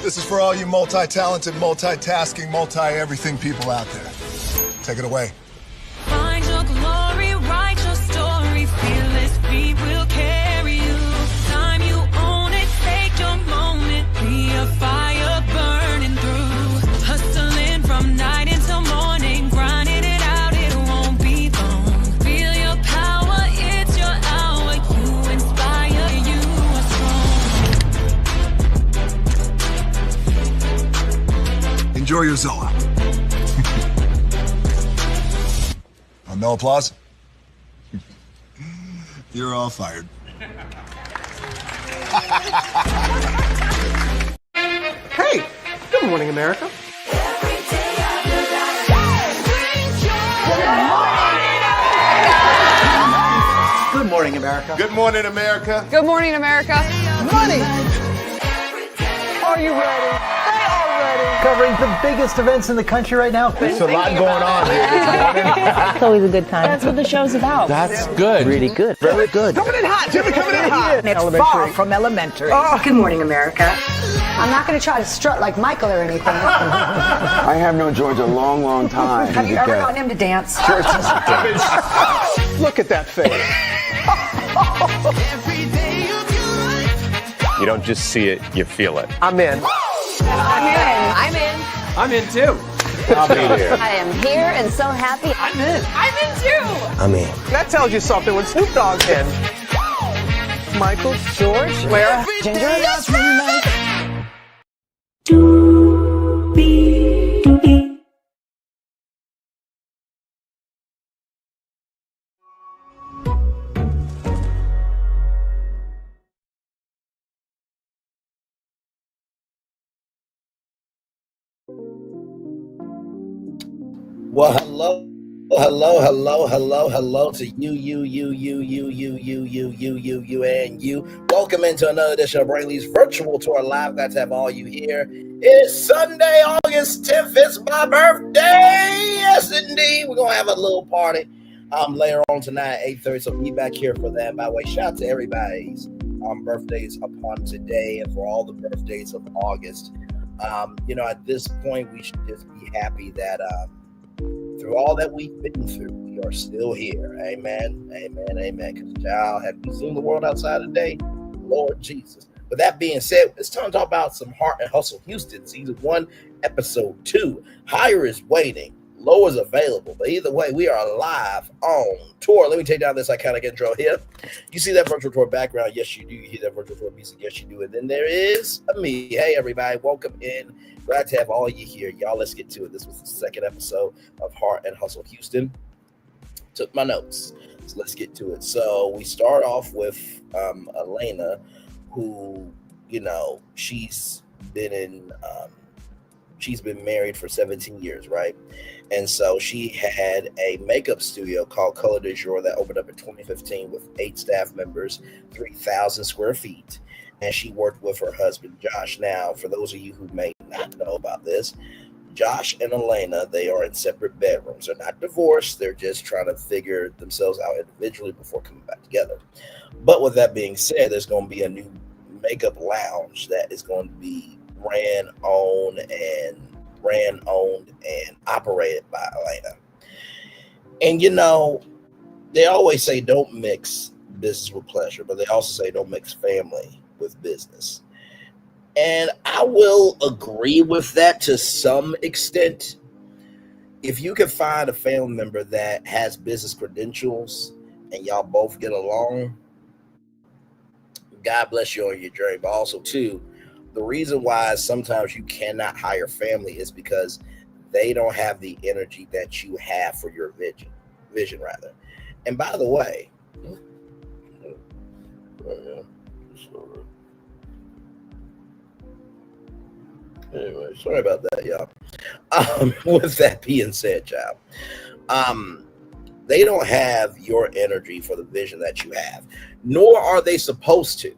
This is for all you multi-talented, multitasking, multi-everything people out there. Take it away. Find your glory, write your story, fearless feet will carry you. Time you own it, take your moment, be a fire burning through. Hustling from night until morning, grinding it out, it won't be long. Feel your power, it's your hour, you inspire, you are strong. Enjoy your Zoa. No applause? You're all fired. Hey, good morning, America. Good morning, America. Good morning, America. Good morning, America. Money. Are you ready? They are ready. Covering the biggest events in the country right now. There's a lot going on here this morning. It's always a good time. That's what the show's about. That's good. Really good. Very good. Coming in hot. Jimmy coming in hot. It's far from elementary. Oh. Good morning, America. I'm not going to try to strut like Michael or anything. I have known George a long, long time. Have you ever gotten him to dance? Look at that face. You don't just see it, you feel it. I'm in. I'm in. I'm in too. I'll be there. I am here and so happy. I'm in. I'm in too. I'm in. That tells you something when Snoop Dogg's in. Michael, George, Lara, Ginger. Well, hello to you, and you. Welcome into another edition of Brainley's Virtual Tour Live. Glad to have all you here. It's Sunday, August 10th. It's my birthday. Yes, indeed. We're going to have a little party later on tonight at 8:30, so be back here for that. By the way, shout out to everybody's birthdays upon today and for all the birthdays of August. At this point, we should just be happy that through all that we've been through, we are still here. Amen. Because child, have you seen the world outside today? Lord Jesus. With that being said, it's time to talk about some Heart and Hustle Houston, Season 1, Episode 2. Higher is waiting. Low is available. But either way, we are live on tour. Let me take down this iconic intro here. You see that virtual tour background? Yes, you do. You hear that virtual tour music? Yes, you do. And then there is me. Hey, everybody. Welcome in. Glad to have all you here. Y'all, let's get to it. This was the second episode of Heart and Hustle Houston. Took my notes. So let's get to it. So we start off with Alaina, who, she's been married for 17 years, right? And so she had a makeup studio called Color de Jour that opened up in 2015 with 8 staff members, 3,000 square feet. And she worked with her husband, Josh. Now, for those of you who may not know about this, Josh and Alaina, they are in separate bedrooms. They're not divorced. They're just trying to figure themselves out individually before coming back together. But with that being said, there's going to be a new makeup lounge that is going to be ran, owned, and operated by Alaina. And they always say don't mix business with pleasure, but they also say don't mix family with business. And I will agree with that to some extent. If you can find a family member that has business credentials and y'all both get along, God bless you on your journey. But also, too, the reason why sometimes you cannot hire family is because they don't have the energy that you have for your vision rather. And by the way, anyway, sorry about that, y'all. With that being said, child, they don't have your energy for the vision that you have, nor are they supposed to,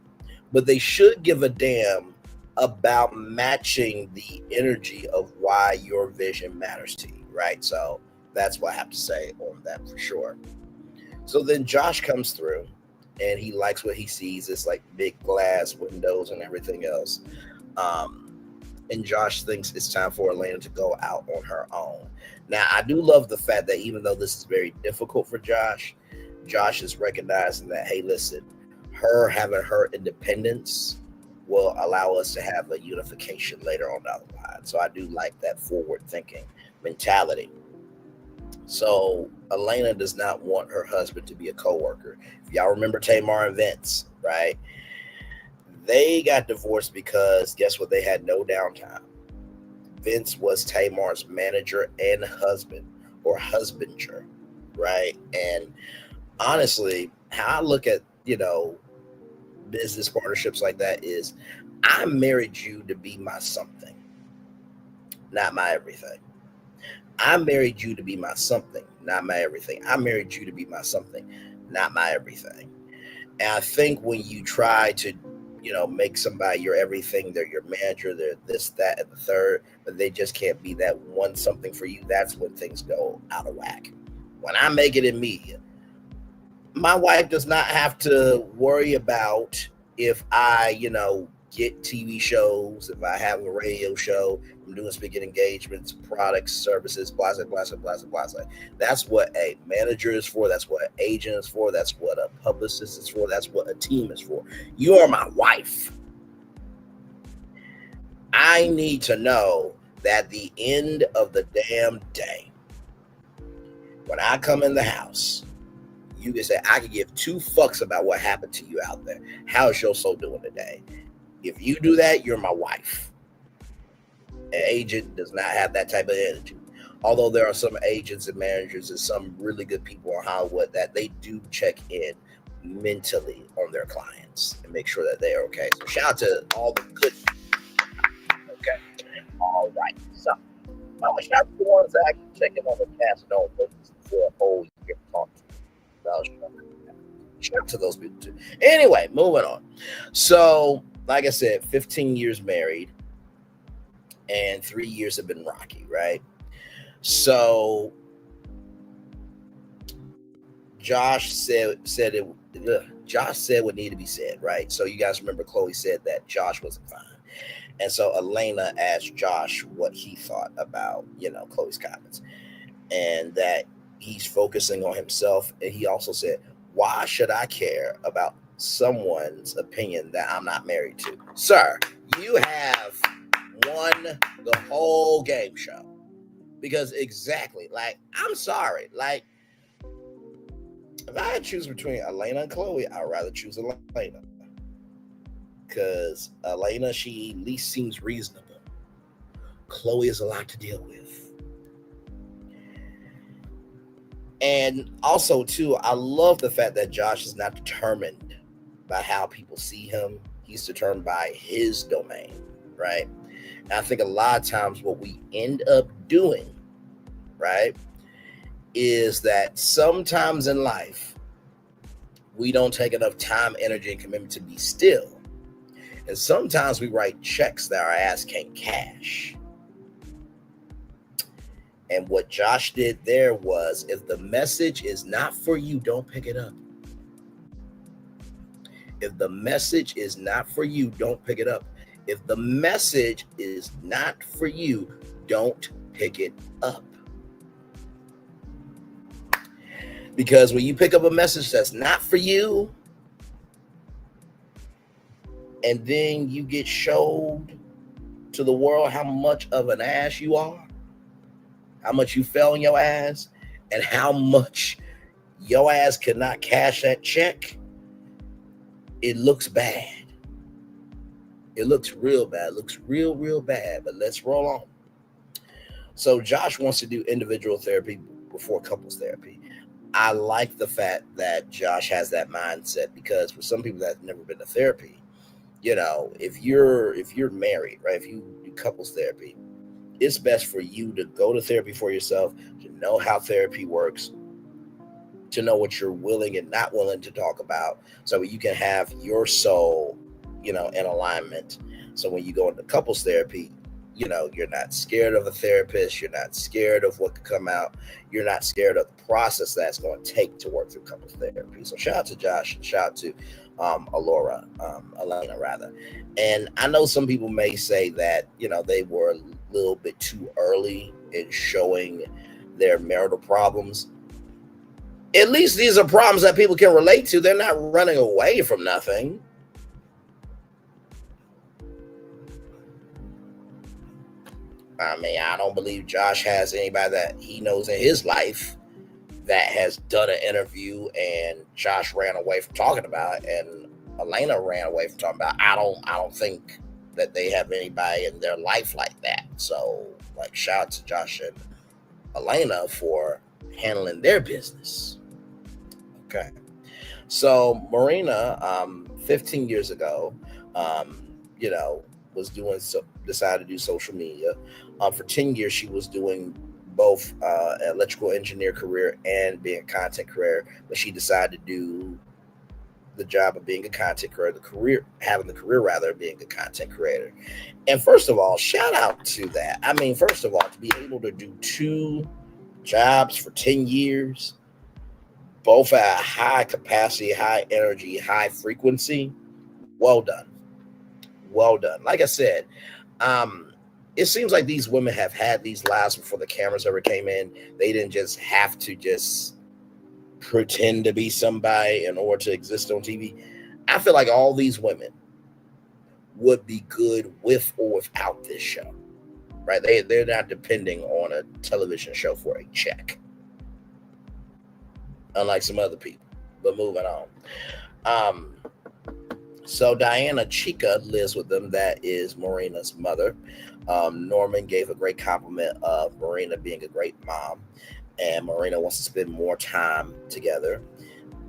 but they should give a damn about matching the energy of why your vision matters to you, right? So that's what I have to say on that for sure. So then Josh comes through and he likes what he sees. It's like big glass windows and everything else. and Josh thinks it's time for Alaina to go out on her own. Now, I do love the fact that even though this is very difficult for Josh is recognizing that, hey, listen, her having her independence will allow us to have a unification later on down the line. So I do like that forward-thinking mentality. So Alaina does not want her husband to be a coworker. If y'all remember Tamar and Vince, right? They got divorced because guess what? They had no downtime. Vince was Tamar's manager and husband, or husbander, right? And honestly, how I look at, business partnerships like that is, I married you to be my something, not my everything. I married you to be my something, not my everything. I married you to be my something, not my everything. And I think when you try to, make somebody your everything, they're your manager, they're this, that, and the third, but they just can't be that one something for you, that's when things go out of whack. When I make it in media, my wife does not have to worry about if I, get TV shows, if I have a radio show, I'm doing speaking engagements, products, services, blah, blah, blah, blah, blah, blah. That's what a manager is for. That's what an agent is for. That's what a publicist is for. That's what a team is for. You are my wife. I need to know that at the end of the damn day, when I come in the house, you can say, I can give two fucks about what happened to you out there. How is your soul doing today? If you do that, you're my wife. An agent does not have that type of energy. Although there are some agents and managers and some really good people in Hollywood that they do check in mentally on their clients and make sure that they are okay. So shout out to all the good people. Okay. All right. So shout out to the ones that I can check in on the cast and all for a whole year talking. Shout out to those people too. Anyway, moving on. So, like I said, 15 years married and 3 years have been rocky, right? So Josh said what needed to be said, right? So you guys remember Chloe said that Josh wasn't fine. And so Alaina asked Josh what he thought about, Chloe's comments, and that he's focusing on himself. And he also said, why should I care about someone's opinion that I'm not married to? Sir, you have won the whole game show. Because exactly, I'm sorry. If I had to choose between Alaina and Chloe, I'd rather choose Alaina. Because Alaina, she at least seems reasonable. Chloe is a lot to deal with. And also, too, I love the fact that Josh is not determined by how people see him. He's determined by his domain, right? And I think a lot of times what we end up doing, right, is that sometimes in life, we don't take enough time, energy, and commitment to be still. And sometimes we write checks that our ass can't cash. And what Josh did there was, if the message is not for you, don't pick it up. If the message is not for you, don't pick it up. If the message is not for you, don't pick it up. Because when you pick up a message that's not for you, and then you get showed to the world how much of an ass you are, how much you fell on your ass, and how much your ass could not cash that check, it looks bad. It looks real bad. It looks real, real bad, but let's roll on. So Josh wants to do individual therapy before couples therapy. I like the fact that Josh has that mindset, because for some people that have never been to therapy, if you're married, right, if you do couples therapy, it's best for you to go to therapy for yourself, to know how therapy works, to know what you're willing and not willing to talk about, so you can have your soul, in alignment. So when you go into couples therapy, you're not scared of a therapist. You're not scared of what could come out. You're not scared of the process that's going to take to work through couples therapy. So shout out to Josh. Shout out to Alaina rather. And I know some people may say that, they were a little bit too early in showing their marital problems. At least these are problems that people can relate to. They're not running away from nothing. I mean, I don't believe Josh has anybody that he knows in his life that has done an interview and Josh ran away from talking about it and Alaina ran away from talking about it. I don't think that they have anybody in their life like that. So, shout out to Josh and Alaina for handling their business. Okay. So Murenna, 15 years ago, decided to do social media. For 10 years, she was doing both an electrical engineer career and being a content creator, but she decided to do the job of being a content creator, having the career rather of being a content creator. And first of all, shout out to that. I mean, first of all, to be able to do 2 jobs for 10 years, both at a high capacity, high energy, high frequency, well done. Well done. Like I said, it seems like these women have had these lives before the cameras ever came in. They didn't just have to just pretend to be somebody in order to exist on TV. I feel like all these women would be good with or without this show, right? They're not depending on a television show for a check, unlike some other people. But moving on. So Diana Chica lives with them. That is Murenna's mother. Norman gave a great compliment of Murenna being a great mom, and Murenna wants to spend more time together.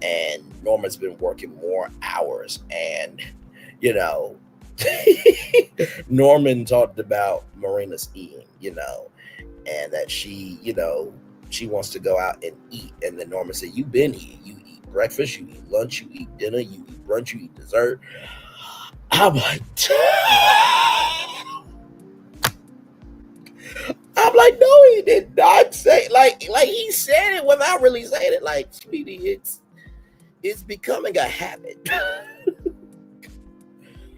And Norman's been working more hours, and Norman talked about Murenna's eating, and that she wants to go out and eat. And then Norman said, "You've been eating. You eat breakfast, you eat lunch, you eat dinner, you eat brunch, you eat dessert." I'm like, no, he did not say like he said it without really saying it. Like, sweetie, it's becoming a habit.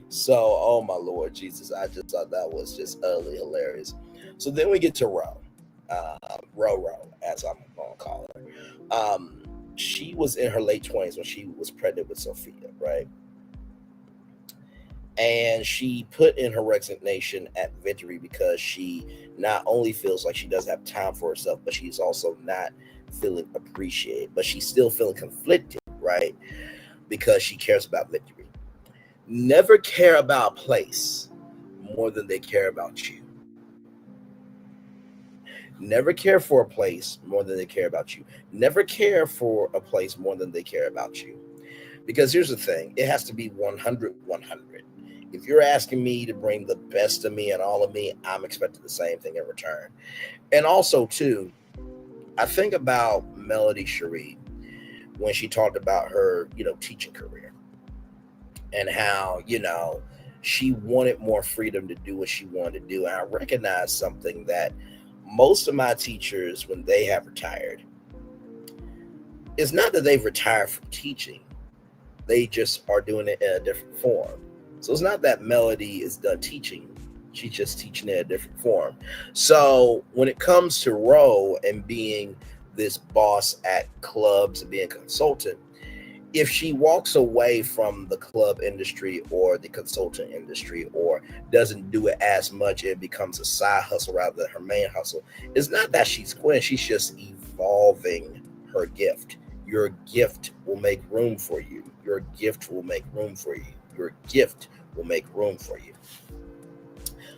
So, oh my Lord Jesus, I just thought that was just utterly hilarious. So then we get to Ro, as I'm gonna call her. She was in her late 20s when she was pregnant with Sophia, right? And she put in her resignation at Victory because she not only feels like she doesn't have time for herself, but she's also not feeling appreciated. But she's still feeling conflicted, right? Because she cares about Victory. Never care about a place more than they care about you. Never care for a place more than they care about you. Never care for a place more than they care about you. Because here's the thing, it has to be 100. If you're asking me to bring the best of me and all of me, I'm expecting the same thing in return. And also, too, I think about Melody Cherie when she talked about her, teaching career and how, she wanted more freedom to do what she wanted to do. And I recognize something that most of my teachers, when they have retired, it's not that they've retired from teaching. They just are doing it in a different form. So it's not that Melody is done teaching. She's just teaching in a different form. So when it comes to Ro and being this boss at clubs and being a consultant, if she walks away from the club industry or the consultant industry or doesn't do it as much, it becomes a side hustle rather than her main hustle. It's not that she's quitting. She's just evolving her gift. Your gift will make room for you. Your gift will make room for you. Your gift will make room for you.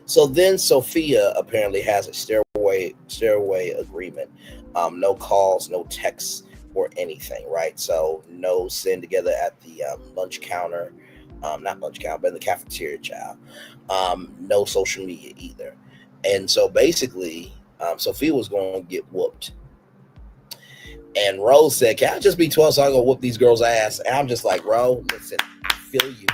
So then Sophia apparently has a stairway agreement. No calls, no texts, or anything, right? So no sitting together at the lunch counter, not lunch counter, but in the cafeteria, child. No social media either. And so basically, Sophia was going to get whooped. And Rose said, "Can I just be 12 so I go whoop these girls' ass?" And I'm just like, Rose, listen, I feel you.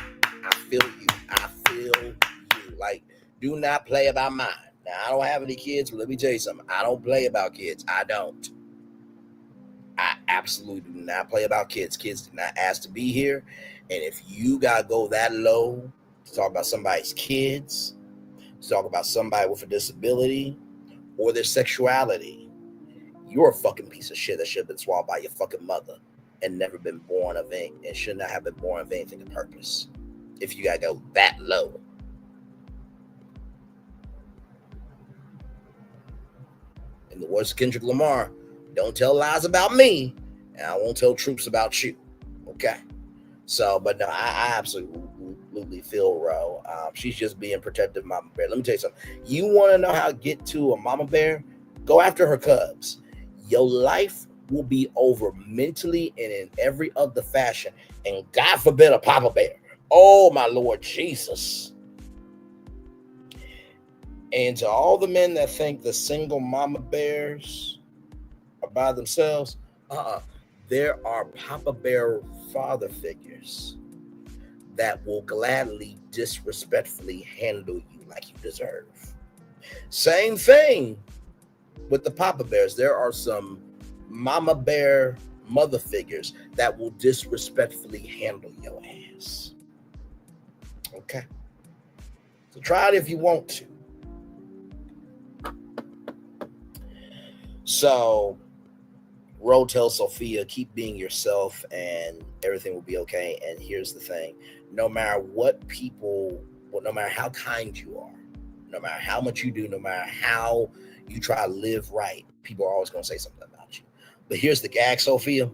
Like, do not play about mine. Now, I don't have any kids, but let me tell you something. I don't play about kids. I don't. I absolutely do not play about kids. Kids do not ask to be here. And if you got to go that low to talk about somebody's kids, to talk about somebody with a disability or their sexuality, you're a fucking piece of shit that should have been swallowed by your fucking mother and never been born of anything, and should not have been born of anything of purpose. If you got to go that low. In the words of Kendrick Lamar, don't tell lies about me, and I won't tell truths about you. Okay? So, but no, I absolutely feel Ro. She's just being protective of Mama Bear. Let me tell you something. You want to know how to get to a Mama Bear? Go after her cubs. Your life will be over mentally and in every other fashion. And God forbid a Papa Bear. Oh, my Lord Jesus. And to all the men that think the single Mama Bears are by themselves, there are Papa Bear father figures that will gladly, disrespectfully handle you like you deserve. Same thing with the Papa Bears. There are some Mama Bear mother figures that will disrespectfully handle your ass. Okay? So try it if you want to. So, Ro tells Sophia, keep being yourself and everything will be okay. And here's the thing. No matter what people, no matter how kind you are, no matter how much you do, no matter how you try to live right, people are always going to say something about you. But here's the gag, Sophia.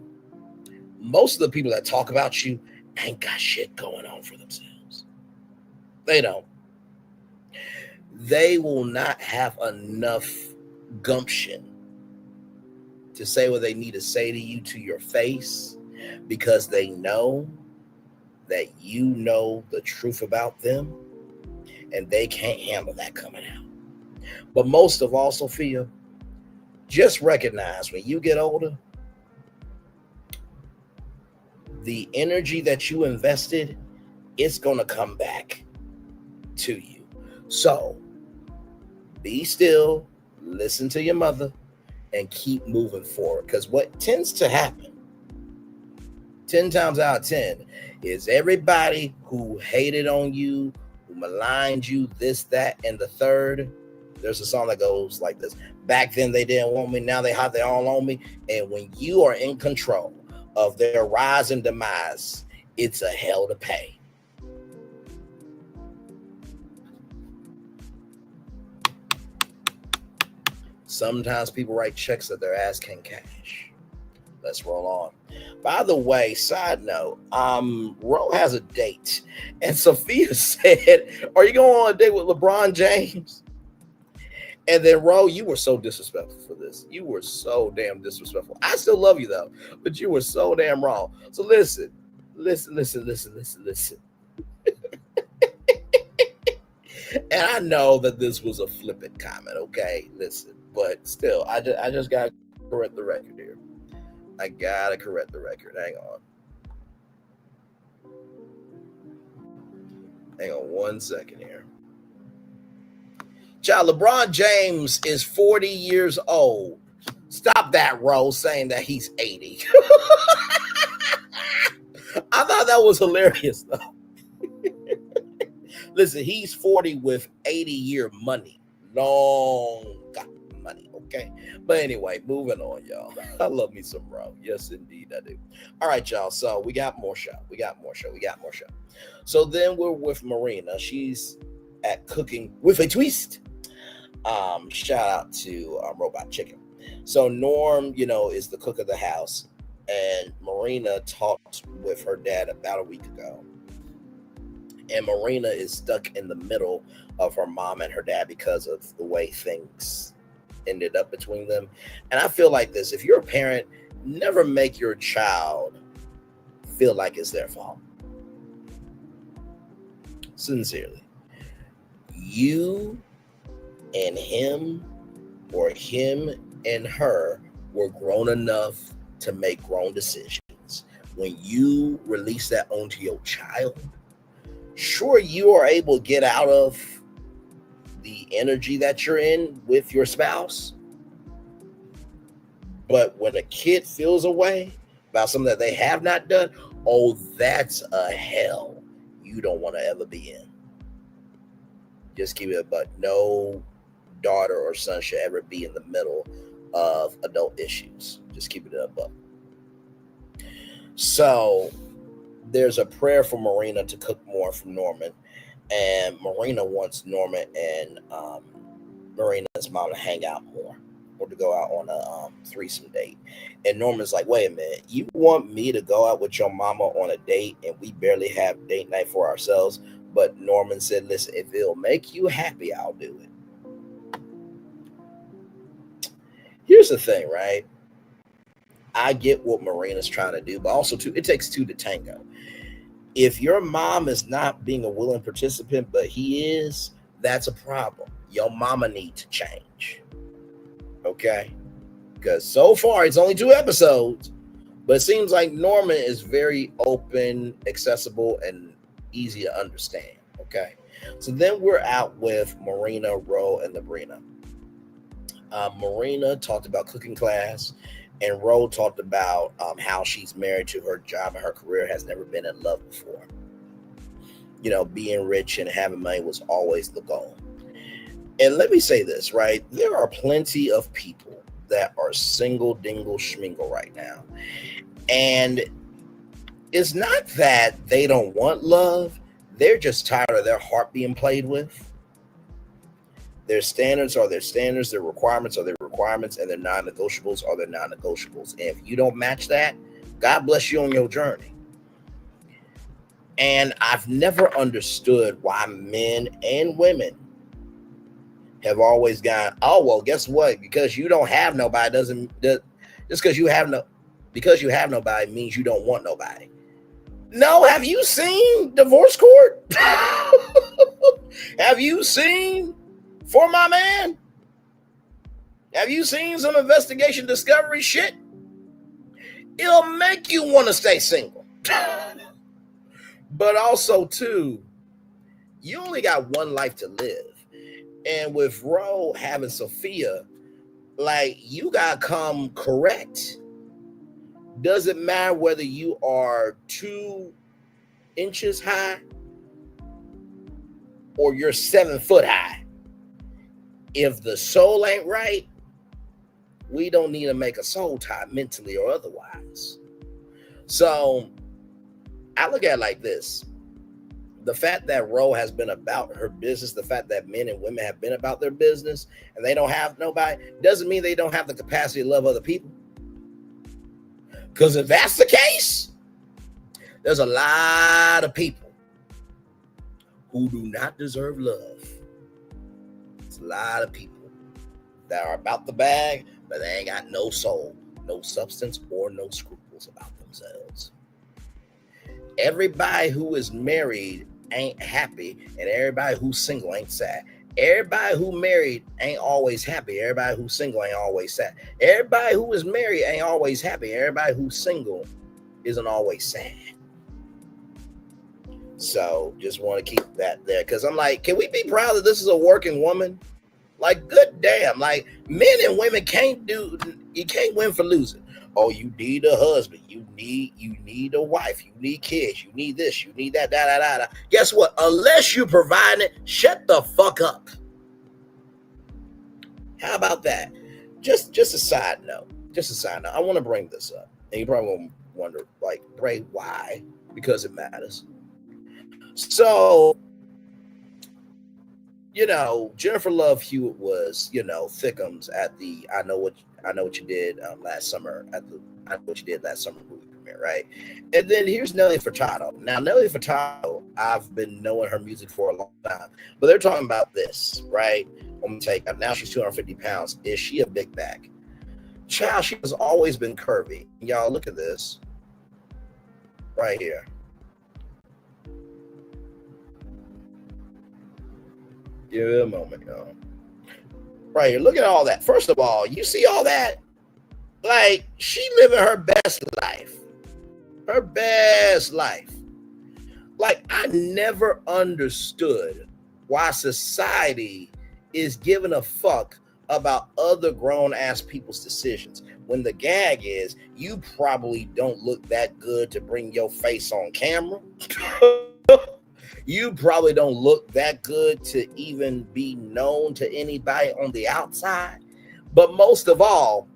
Most of the people that talk about you ain't got shit going on for themselves. They don't. They will not have enough gumption to say what they need to say to you to your face, because they know that you know the truth about them and they can't handle that coming out. But most of all, Sophia, just recognize when you get older, the energy that you invested, it's going to come back to you. So be still, listen to your mother, and keep moving forward. Because what tends to happen 10 times out of 10 is everybody who hated on you, who maligned you, this, that, and the third. There's a song that goes like this. Back then they didn't want me, now they have their all on me. And when you are in control of their rise and demise, it's a hell to pay. Sometimes people write checks that their ass can't cash. Let's roll on. By the way, side note, Ro has a date. And Sophia said, are you going on a date with LeBron James? And then, Ro, you were so disrespectful for this. You were so damn disrespectful. I still love you, though. But you were so damn wrong. So listen. And I know that this was a flippant comment, okay? Listen. But still, I just got to correct the record here. I got to correct the record. Hang on 1 second here. Child, LeBron James is 40 years old. Stop that, Ro, saying that he's 80. I thought that was hilarious, though. Listen, he's 40 with 80-year money. Long money, okay? But anyway, moving on, y'all. I love me some Ro. Yes, indeed, I do. All right, y'all. So we got more show. So then we're with Murenna. She's at Cooking with a Twist. Shout out to Robot Chicken. So Norm, is the cook of the house. And Murenna talked with her dad about a week ago. And Murenna is stuck in the middle of her mom and her dad because of the way things ended up between them. And I feel like this: if you're a parent, never make your child feel like it's their fault. Sincerely. You and him, or him and her, were grown enough to make grown decisions. When you release that onto your child, sure, you are able to get out of the energy that you're in with your spouse, But when a kid feels a way about something that they have not done, oh, that's a hell you don't want to ever be in. Just keep it, but no daughter or son should ever be in the middle of adult issues. Just keep it up. So there's a prayer for Murenna to cook more from Norman, and Murenna wants Norman and Murenna's mom to hang out more or to go out on a threesome date. And Norman's like, wait a minute, you want me to go out with your mama on a date and we barely have date night for ourselves? But Norman said, listen, if it'll make you happy, I'll do it. Here's the thing, right? I get what Murenna's trying to do, but also too, it takes two to tango. If your mom is not being a willing participant, but he is, that's a problem. Your mama needs to change. Okay? Because so far it's only 2 episodes, but it seems like Norman is very open, accessible, and easy to understand. Okay? So then we're out with Murenna, Ro, and Labrina. Murenna talked about cooking class, and Ro talked about how she's married to her job and her career, has never been in love before. You know, being rich and having money was always the goal. And let me say this, right? There are plenty of people that are single, dingle, schmingle right now. And it's not that they don't want love. They're just tired of their heart being played with. Their standards are their standards, their requirements are their requirements, and their non-negotiables are their non-negotiables. And if you don't match that, God bless you on your journey. And I've never understood why men and women have always gone, oh, well, guess what? Because you don't have nobody just because you have nobody means you don't want nobody. No, have you seen Divorce Court? Have you seen For My Man? Have you seen some investigation discovery shit? It'll make you want to stay single. But also, too, you only got one life to live. And with Ro having Sophia, like, you got to come correct. Doesn't matter whether you are 2 inches high or you're 7 foot high. If the soul ain't right, we don't need to make a soul tie mentally or otherwise. So I look at it like this. The fact that Ro has been about her business, the fact that men and women have been about their business and they don't have nobody, doesn't mean they don't have the capacity to love other people. Because if that's the case, there's a lot of people who do not deserve love. It's a lot of people that are about the bag, but they ain't got no soul, no substance, or no scruples about themselves. Everybody who is married ain't happy, and everybody who's single ain't sad. Everybody who married ain't always happy. Everybody who's single ain't always sad. Everybody who is married ain't always happy. Everybody who's single isn't always sad. So just want to keep that there, because I'm like, can we be proud that this is a working woman? Like, good damn. Like, men and women you can't win for losing. Oh, you need a husband. You need a wife. You need kids. You need this. You need that. Da. Guess what? Unless you provide it, shut the fuck up. How about that? Just a side note. I want to bring this up, and you probably won't wonder, like, Bray, why? Because it matters. So, Jennifer Love Hewitt was, Thickums at the I Know What You Did last summer at the I Know What You Did last summer movie premiere, right? And then here's Nelly Furtado. Now, Nelly Furtado, I've been knowing her music for a long time, but they're talking about this, right? Now she's 250 pounds. Is she a big bag? Child, she has always been curvy. Y'all, look at this right here. Give it a moment, y'all. Right here, look at all that. First of all, you see all that? Like, she living her best life. Her best life. Like, I never understood why society is giving a fuck about other grown-ass people's decisions. When the gag is, you probably don't look that good to bring your face on camera. You probably don't look that good to even be known to anybody on the outside. But most of all,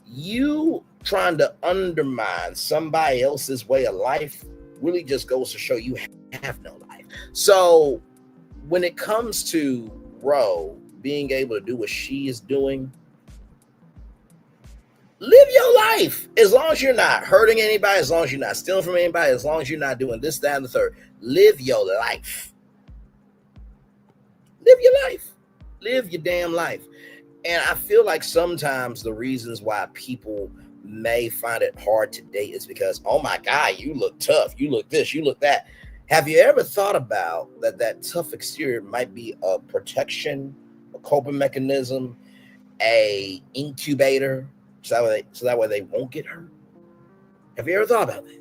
you trying to undermine somebody else's way of life really just goes to show you have no life. So when it comes to Ro being able to do what she is doing, live your life. As long as you're not hurting anybody, as long as you're not stealing from anybody, as long as you're not doing this, that, and the third, live your life. Live your life. Live your damn life. And I feel like sometimes the reasons why people may find it hard to date is because, oh my God, you look tough. You look this, you look that. Have you ever thought about that tough exterior might be a protection, a coping mechanism, a incubator, so that way they won't get hurt? Have you ever thought about that?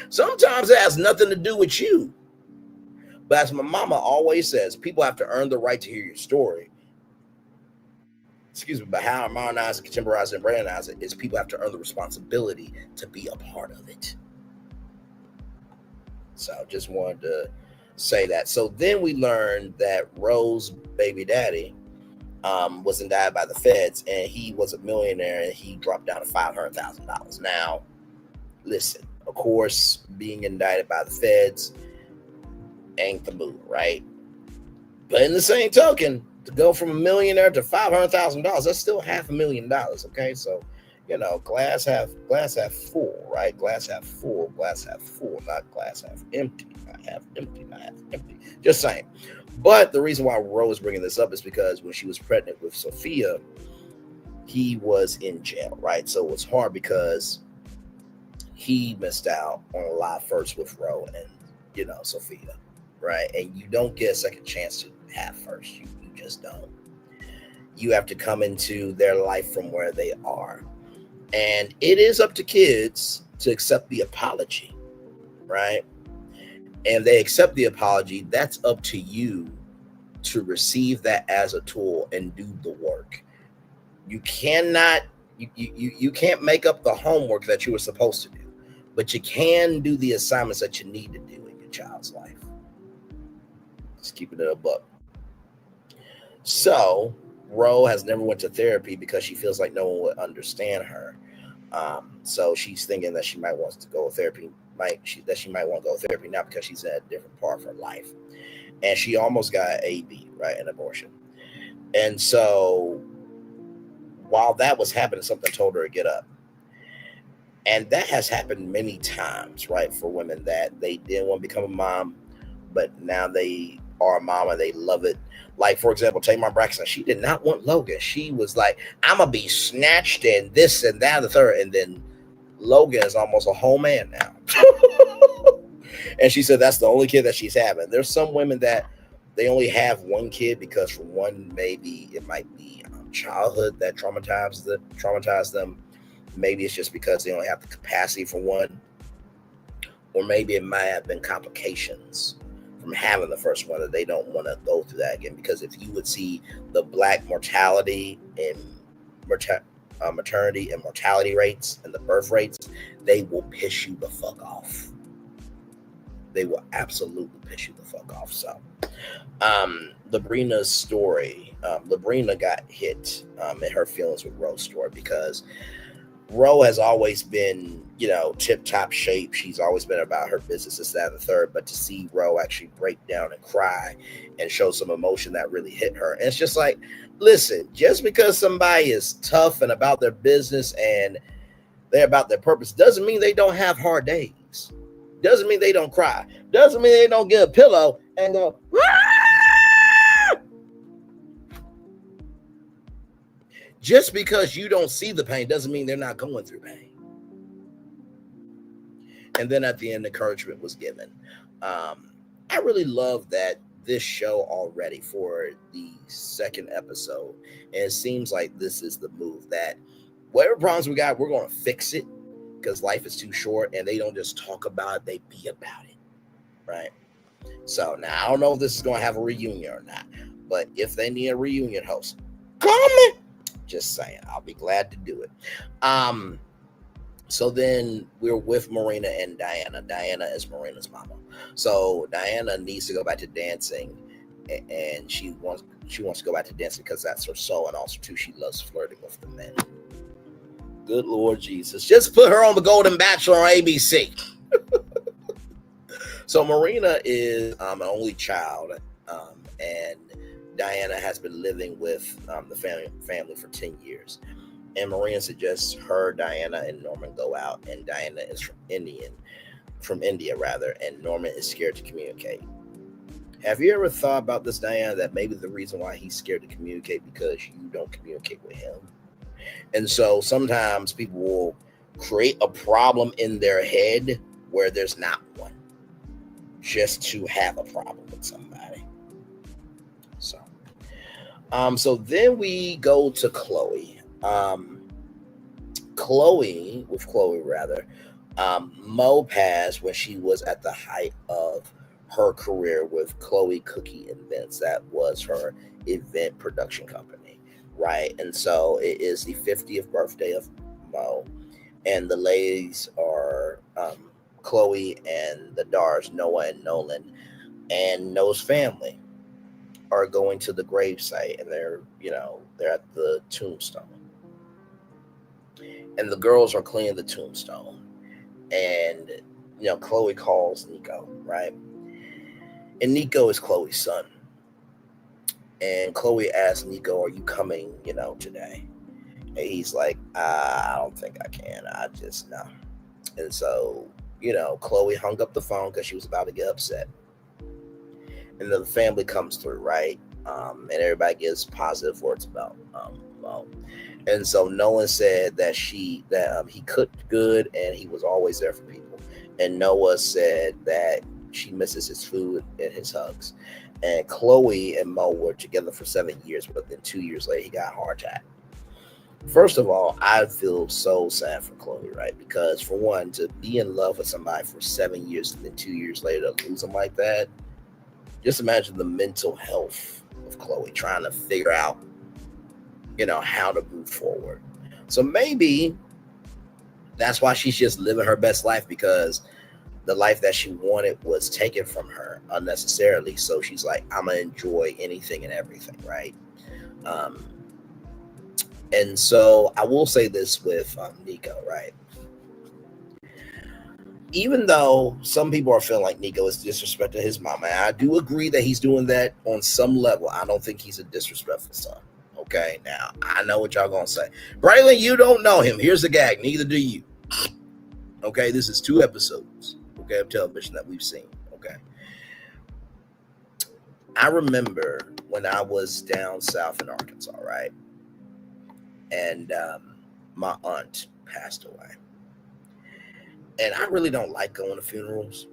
Sometimes it has nothing to do with you. But as my mama always says, people have to earn the right to hear your story. Excuse me, but how I modernize it, contemporize it, and brandize it is people have to earn the responsibility to be a part of it. So I just wanted to say that. So then we learned that Ro's baby daddy was indicted by the feds, and he was a millionaire, and he dropped down to $500,000. Now, listen, of course, being indicted by the feds ain't the move, right? But in the same token, to go from a millionaire to $500,000, that's still $500,000. Okay, so glass half full, right? Glass half full, not glass half empty, not half empty, not half empty. Just saying. But the reason why Ro is bringing this up is because when she was pregnant with Sophia, he was in jail, right? So it was hard because he missed out on a live first with Ro and Sophia, right? And you don't get a second chance to have first. You just don't. You have to come into their life from where they are. And it is up to kids to accept the apology, right? And they accept the apology. That's up to you to receive that as a tool and do the work. You cannot, you can't make up the homework that you were supposed to do, but you can do the assignments that you need to do in your child's life. Just keeping it a buck. So Ro has never went to therapy because she feels like no one would understand her. So she's thinking that she might want to go to therapy. She might want to go to therapy now because she's at a different part of her life, and she almost got an AB, right, an abortion. And so while that was happening, something told her to get up. And that has happened many times, right, for women that they didn't want to become a mom, but now they are a mom and they love it. Like, for example, Tamar Braxton, she did not want Logan. She was like, I'm going to be snatched and this and that and the third. And then Logan is almost a whole man now. And she said that's the only kid that she's having. There's some women that they only have one kid because for one, maybe it might be childhood that traumatized them. Maybe it's just because they only have the capacity for one. Or maybe it might have been complications from having the first one that they don't want to go through that again. Because if you would see the Black mortality and maternity and mortality rates and the birth rates, they will piss you the fuck off. They will absolutely piss you the fuck off. So, Labrina's story, Labrina got hit in her feelings with Ro's story because Ro has always been, tip-top shape. She's always been about her business, this, that, and the third. But to see Ro actually break down and cry and show some emotion that really hit her. And it's just like, listen, just because somebody is tough and about their business and they're about their purpose doesn't mean they don't have hard days. Doesn't mean they don't cry. Doesn't mean they don't get a pillow and go, ah! Just because you don't see the pain doesn't mean they're not going through pain. And then at the end, encouragement was given. I really love that this show already for the second episode. And it seems like this is the move that whatever problems we got, we're going to fix it because life is too short and they don't just talk about it, they be about it. Right? So now I don't know if this is going to have a reunion or not, But if they need a reunion host, call me. Just saying, I'll be glad to do it. So then we're with Murenna and Diana. Diana is Murenna's mama. So Diana needs to go back to dancing, and she wants to go back to dancing because that's her soul, and also too she loves flirting with the men. Good Lord Jesus, just put her on the Golden Bachelor on ABC. So Murenna is an only child, and Diana has been living with the family for 10 years. And Murenna suggests her, Diana, and Norman go out. And Diana is from India, and Norman is scared to communicate. Have you ever thought about this, Diana, that maybe the reason why he's scared to communicate because you don't communicate with him? And so sometimes people will create a problem in their head where there's not one, just to have a problem with somebody. So then we go to Chloe. Mo passed when she was at the height of her career with Chloe Cookie Events. That was her event production company, right? And so it is the 50th birthday of Mo, and the ladies are Chloe and the Dars, Noah and Nolan, and Noah's family are going to the gravesite, and they're at the tombstone, and the girls are cleaning the tombstone, and Chloe calls Nico, right? And Nico is Chloe's son, and Chloe asks Nico, "Are you coming, today?" And he's like, "I don't think I can. I just no." And so Chloe hung up the phone because she was about to get upset. And the family comes through, right? And everybody gives positive words about Mo. And so Nolan said that he cooked good and he was always there for people. And Noah said that she misses his food and his hugs. And Chloe and Mo were together for 7 years, but then 2 years later, he got a heart attack. First of all, I feel so sad for Chloe, right? Because for one, to be in love with somebody for 7 years and then 2 years later to lose them like that, just imagine the mental health of Chloe trying to figure out, how to move forward. So maybe that's why she's just living her best life, because the life that she wanted was taken from her unnecessarily. So she's like, I'm going to enjoy anything and everything, right? And so I will say this with Nico, right? Even though some people are feeling like Nico is disrespecting his mama, and I do agree that he's doing that on some level. I don't think he's a disrespectful son. Okay, now I know what y'all gonna say. Braylon, you don't know him. Here's the gag. Neither do you. Okay, this is 2 episodes, of television that we've seen. Okay, I remember when I was down south in Arkansas, right, and my aunt passed away. And I really don't like going to funerals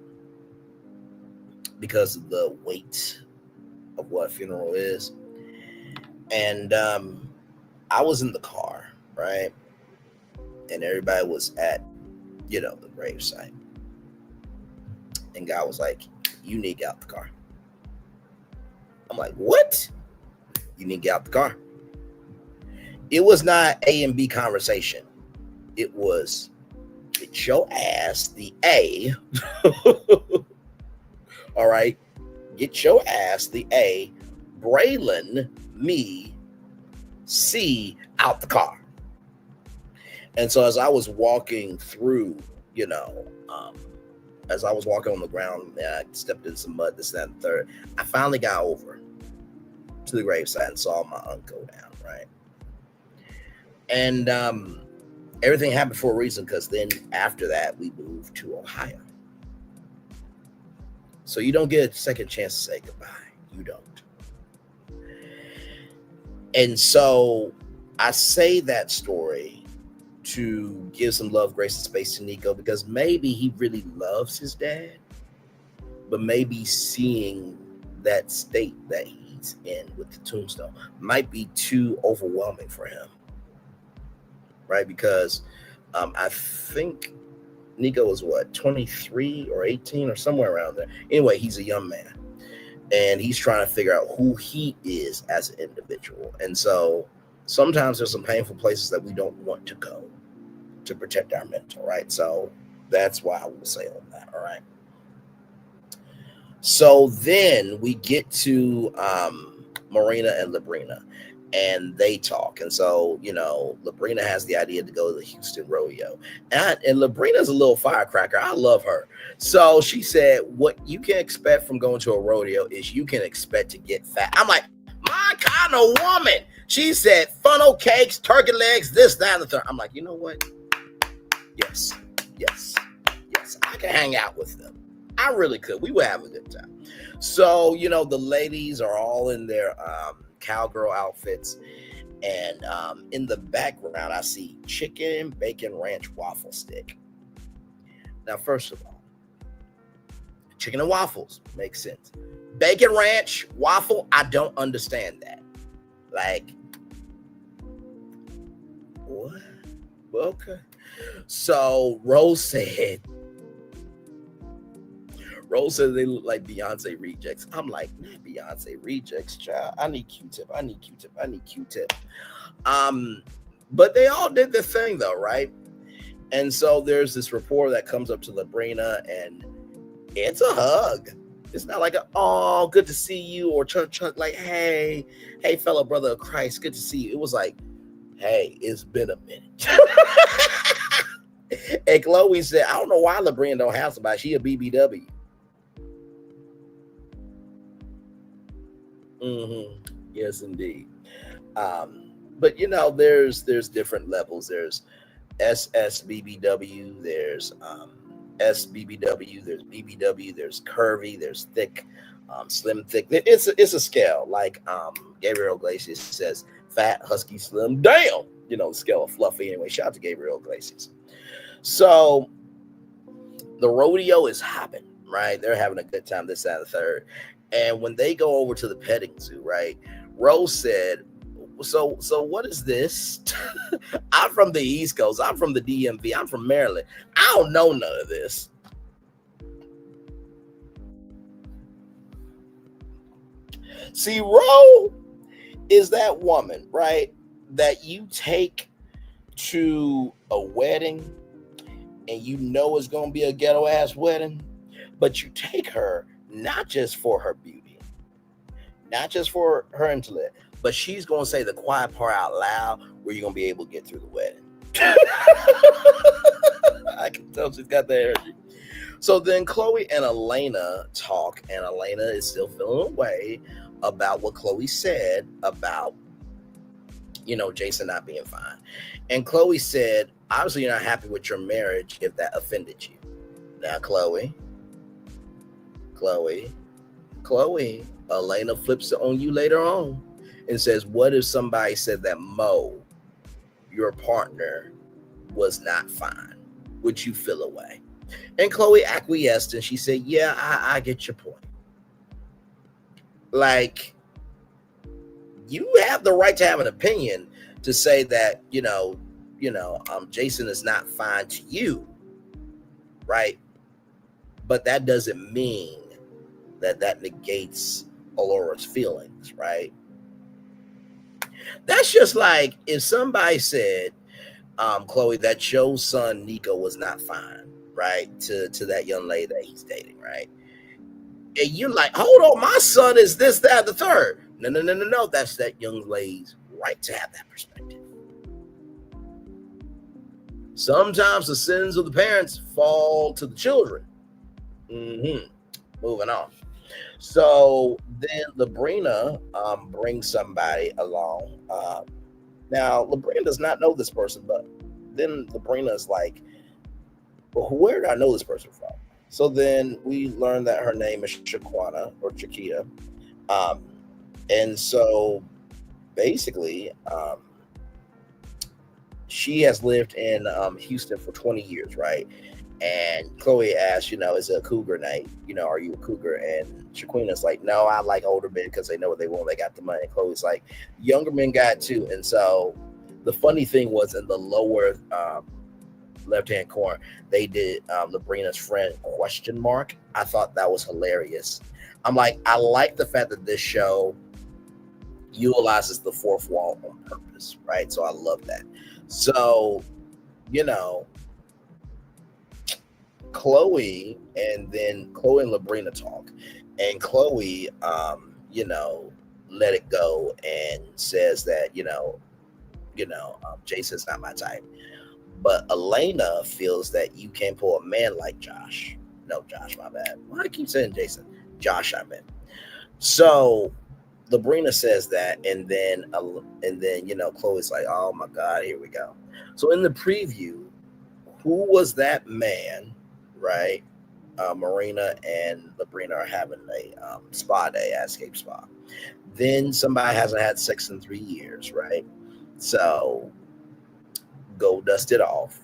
because of the weight of what a funeral is. And I was in the car, right? And everybody was at, the gravesite. And God was like, you need to get out the car. I'm like, what? You need to get out the car. It was not A and B conversation. It was, get your ass the A. All right. Get your ass the A. Braylon, me, C, out the car. And so as I was walking through, as I was walking on the ground, I stepped in some mud, this, that, and third. I finally got over to the gravesite and saw my aunt go down, right? And everything happened for a reason, because then after that, we moved to Ohio. So you don't get a second chance to say goodbye. You don't. And so I say that story to give some love, grace, and space to Nico, because maybe he really loves his dad, but maybe seeing that state that he's in with the tombstone might be too overwhelming for him. Right? Because I think Nico was 23 or 18 or somewhere around there. Anyway, he's a young man. and he's trying to figure out who he is as an individual. And so sometimes there's some painful places that we don't want to go to protect our mental, right? So that's why I will say on that, all right? So then we get to Murenna and Labrina, and they talk. And so, you know, Labrina has the idea to go to the Houston rodeo. And Labrina's a little firecracker. I love her. So she said, what you can expect from going to a rodeo is you can expect to get fat. I'm like, my kind of woman. She said, funnel cakes, turkey legs, this, that, and the third. I'm like, you know what? Yes. I can hang out with them. I really could. We would have a good time. So, you know, the ladies are all in their cowgirl outfits. And in the background, I see chicken, bacon, ranch, waffle stick. Now, first of all, chicken and waffles makes sense. Bacon, ranch, waffle, I don't understand that. Like, what? Okay. So Rose said they look like Beyonce rejects. I'm like, not Beyonce rejects, child. I need Q-tip. But they all did the thing though, right? And so there's this reporter that comes up to Labrina, and it's a hug. It's not like oh, good to see you, or chunk, like, hey, fellow brother of Christ, good to see you. It was like, hey, it's been a minute. And Chloe said, I don't know why Labrina don't have somebody. She a BBW. Yes, indeed. But you know, there's different levels. There's SSBBW, there's SBBW, there's BBW, there's curvy, there's thick, slim, thick. It's a scale. Like Gabriel Iglesias says, fat, husky, slim, damn. You know, the scale of fluffy. Anyway, shout out to Gabriel Iglesias. So the rodeo is hopping, right? They're having a good time, this, that, and the third. And when they go over to the petting zoo, right? Rose said, so what is this? I'm from the East Coast. I'm from the DMV. I'm from Maryland. I don't know none of this. See, Rose is that woman, right? That you take to a wedding and you know it's going to be a ghetto ass wedding, but you take her not just for her beauty, not just for her intellect, but she's going to say the quiet part out loud where you're going to be able to get through the wedding. I can tell she's got the energy. So then Chloe and Alaina talk, and Alaina is still feeling away about what Chloe said about, you know, Jason not being fine. And Chloe said, obviously you're not happy with your marriage if that offended you. Now, Chloe, Alaina flips it on you later on and says, what if somebody said that Mo, your partner, was not fine? Would you feel away? And Chloe acquiesced, and she said, yeah, I get your point. Like, you have the right to have an opinion to say that, Jason is not fine to you, right? But that doesn't mean that negates Alora's feelings, right? That's just like if somebody said, Chloe, that your son Nico was not fine, right? To that young lady that he's dating, right? And you're like, hold on, my son is this, that, the third. No. That's that young lady's right to have that perspective. Sometimes the sins of the parents fall to the children. Moving on. So then Labrina brings somebody along. Now, Labrina does not know this person, but then Labrina is like, well, where did I know this person from? So then we learn that her name is Shaquana or Chiquita. And so basically, she has lived in Houston for 20 years, right? And Chloe asked, is it a cougar night? Are you a cougar? And Shaquina's like, no, I like older men because they know what they want. They got the money. And Chloe's like, younger men got too. And so the funny thing was in the lower left-hand corner, they did Labrina's friend ? I thought that was hilarious. I'm like, I like the fact that this show utilizes the fourth wall on purpose, right? So I love that. So, you know, Chloe and Labrina talk, and Chloe, you know, let it go and says that, Jason's not my type. But Alaina feels that you can't pull a man like Josh. No, Josh, my bad. Why do I keep saying Jason? Josh, I meant. So Labrina says that, and then Chloe's like, oh my God, here we go. So in the preview, who was that man, right? Murenna and Labrina are having a spa day at Escape Spa. Then somebody hasn't had sex in 3 years, right? So go dust it off.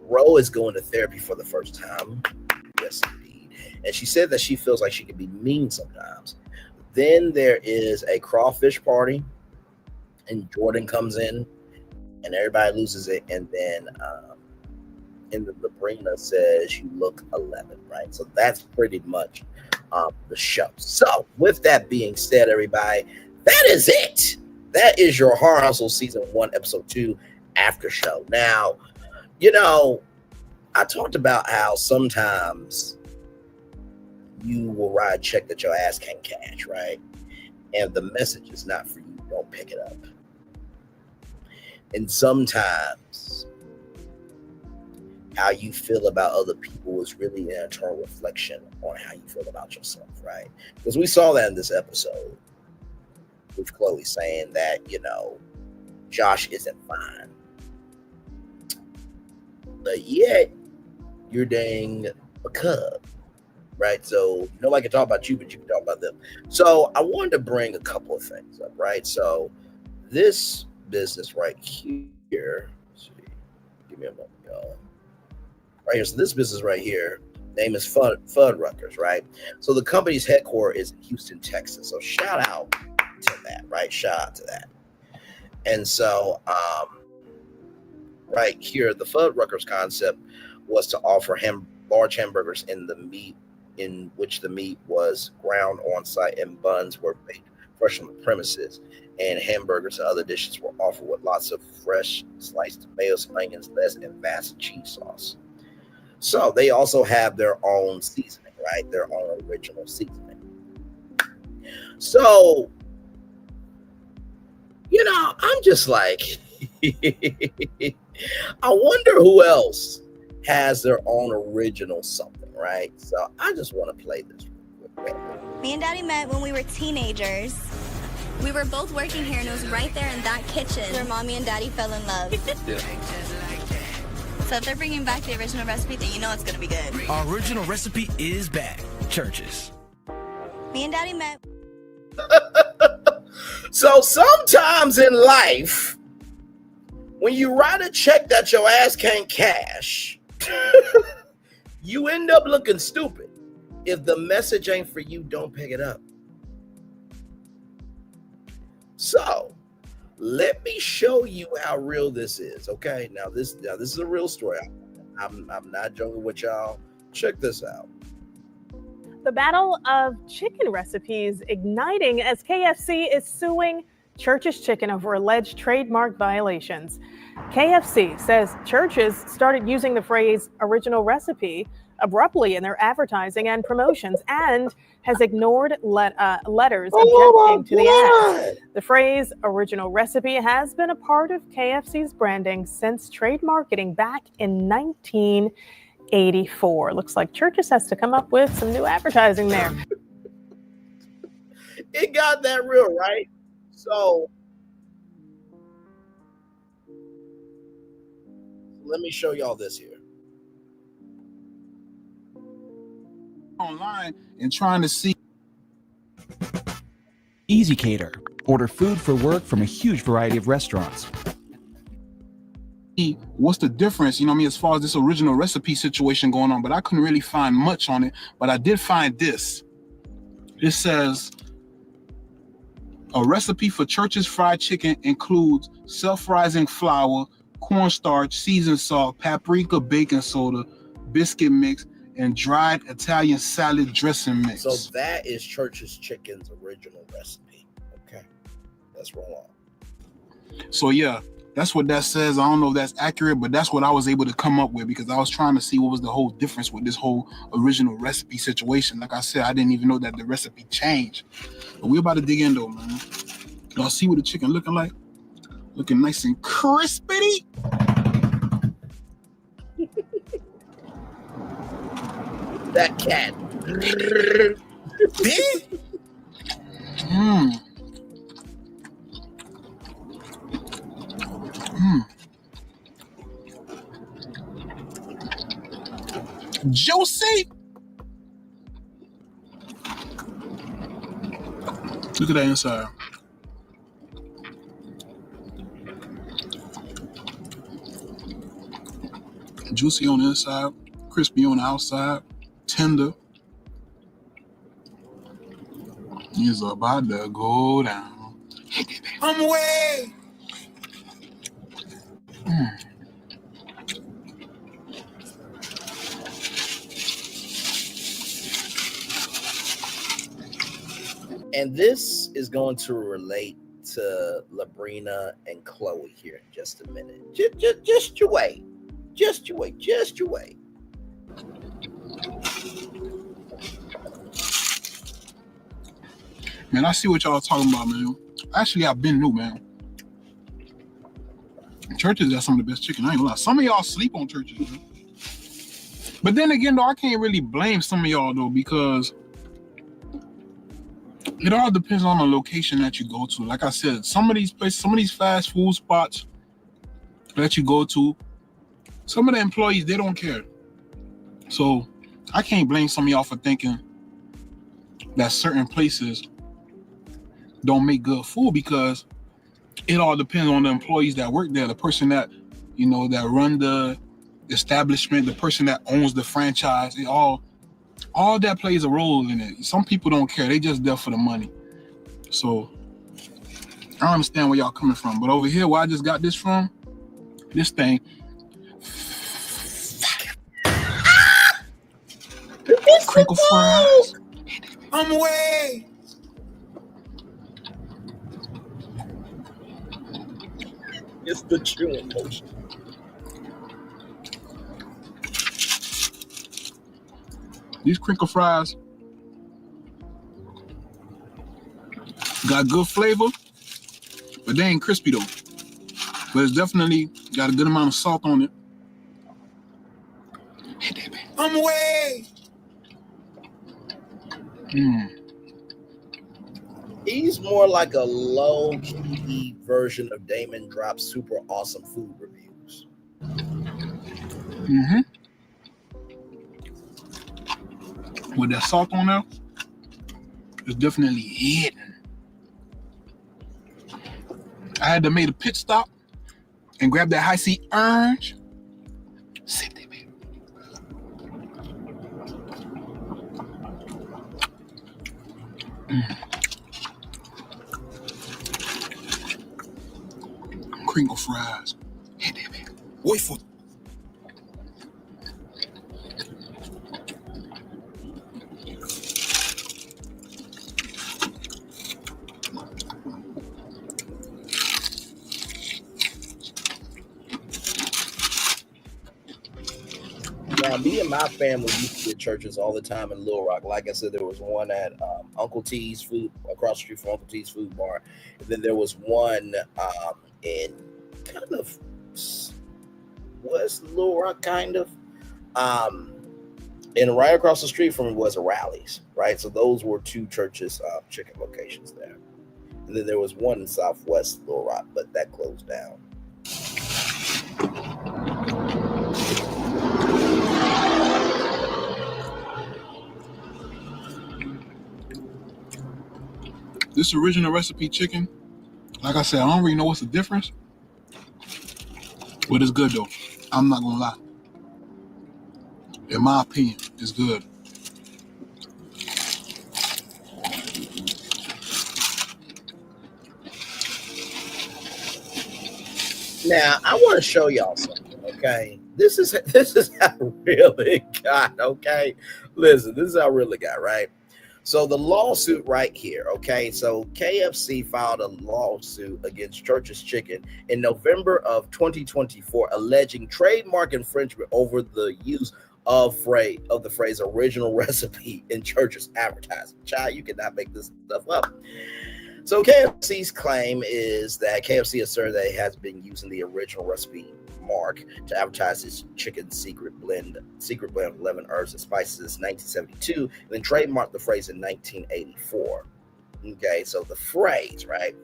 Ro is going to therapy for the first time. Yes, indeed. And she said that she feels like she can be mean sometimes. Then there is a crawfish party, and Jordan comes in, and everybody loses it. And then Labrina says you look 11, right? So that's pretty much the show. So with that being said, everybody, that is it. That is your Horror Hustle Season 1, Episode 2 after show. Now, I talked about how sometimes you will write a check that your ass can't cash, right? And the message is not for you. Don't pick it up. And sometimes how you feel about other people is really an internal reflection on how you feel about yourself, right? Because we saw that in this episode with Chloe saying that, Josh isn't fine. But yet, you're dating a cub, right? So nobody can talk about you, but you can talk about them. So I wanted to bring a couple of things up, right? So this business right here, let's see, give me a moment, y'all. Right here, so this business right here, name is Fuddruckers, right? So the company's headquarters is in Houston, Texas. So shout out to that, right? Shout out to that. And so, right here, the Fuddruckers concept was to offer large hamburgers in which the meat was ground on site and buns were baked fresh on the premises, and hamburgers and other dishes were offered with lots of fresh sliced tomatoes, onions, lettuce, and vast cheese sauce. So they also have their own seasoning, right? Their own original seasoning. So, I'm just like, I wonder who else has their own original something, right? So I just want to play this real quick. Me and Daddy met when we were teenagers. We were both working here, and it was right there in that kitchen where Mommy and Daddy fell in love. Yeah. So if they're bringing back the original recipe, then you know it's going to be good. Our original recipe is back. Churches. Me and Daddy met. So sometimes in life, when you write a check that your ass can't cash, you end up looking stupid. If the message ain't for you, don't pick it up. So let me show you how real this is. Okay, now this is a real story. I'm not joking with y'all. Check this out. The battle of chicken recipes igniting as KFC is suing Church's Chicken over alleged trademark violations. KFC says Church's started using the phrase original recipe abruptly in their advertising and promotions and has ignored letters objecting to the ads. The phrase original recipe has been a part of KFC's branding since trade marketing back in 1984. Looks like Church's has to come up with some new advertising there. It got that real, right? So let me show y'all this here. Online and trying to see. Easy Cater. Order food for work from a huge variety of restaurants. What's the difference, as far as this original recipe situation going on, but I couldn't really find much on it, but I did find this. It says a recipe for Church's fried chicken includes self-rising flour, cornstarch, seasoned salt, paprika, baking soda, biscuit mix, and dried Italian salad dressing mix. So that is Church's Chicken's original recipe. Okay, let's roll on. So yeah, that's what that says. I don't know if that's accurate, but that's what I was able to come up with because I was trying to see what was the whole difference with this whole original recipe situation. Like I said, I didn't even know that the recipe changed. But we're about to dig in though, man. Y'all see what the chicken looking like? Looking nice and crispy. That cat. Juicy. Look at that inside. Juicy on the inside, crispy on the outside, tender. He's about to go down. I'm away. And this is going to relate to Labrina and Chloe here in just a minute. Just you wait. Just you wait. Just you wait. Man, I see what y'all talking about, man. Actually, I've been new, man. Churches got some of the best chicken. I ain't gonna lie. Some of y'all sleep on Churches, man. But then again, though, I can't really blame some of y'all, though, because it all depends on the location that you go to. Like I said, some of these places, some of these fast food spots that you go to, some of the employees, they don't care. So I can't blame some of y'all for thinking that certain places don't make good food, because it all depends on the employees that work there, the person that, you know, that run the establishment, the person that owns the franchise. It all that plays a role in it. Some people don't care. They just there for the money. So I understand where y'all coming from. But over here, where I just got this from, this thing, crinkle fries. I'm away. It's the chewing motion. These crinkle fries got good flavor, but they ain't crispy though. But it's definitely got a good amount of salt on it. I'm away. He's more like a low-key version of Damon Drop's super awesome food reviews. With that salt on there, it's definitely hidden. I had to make a pit stop and grab that high C orange. Sit there, baby. Crinkle fries. Hit that, baby. Wait for it. Now, me and my family used to get Churches all the time in Little Rock. Like I said, there was one at Uncle T's Food, across the street from Uncle T's Food Bar. And then there was one in kind of West Little Rock, kind of. And right across the street from it was a Rally's, right? So those were two Churches chicken locations there. And then there was one in Southwest Little Rock, but that closed down. This original recipe chicken, like I said, I don't really know what's the difference, but it's good though. I'm not gonna lie. In my opinion, it's good. Now, I want to show y'all something, okay? This is how real it got, okay? Listen, this is how real it got, right? So the lawsuit right here, okay? So KFC filed a lawsuit against Church's Chicken in November of 2024, alleging trademark infringement over the use of the phrase original recipe in Church's advertising. Child, you cannot make this stuff up. So KFC's claim is that KFC asserted that it has been using the original recipe mark to advertise its chicken secret blend of 11 herbs and spices since 1972, and then trademarked the phrase in 1984. Okay, so the phrase, right?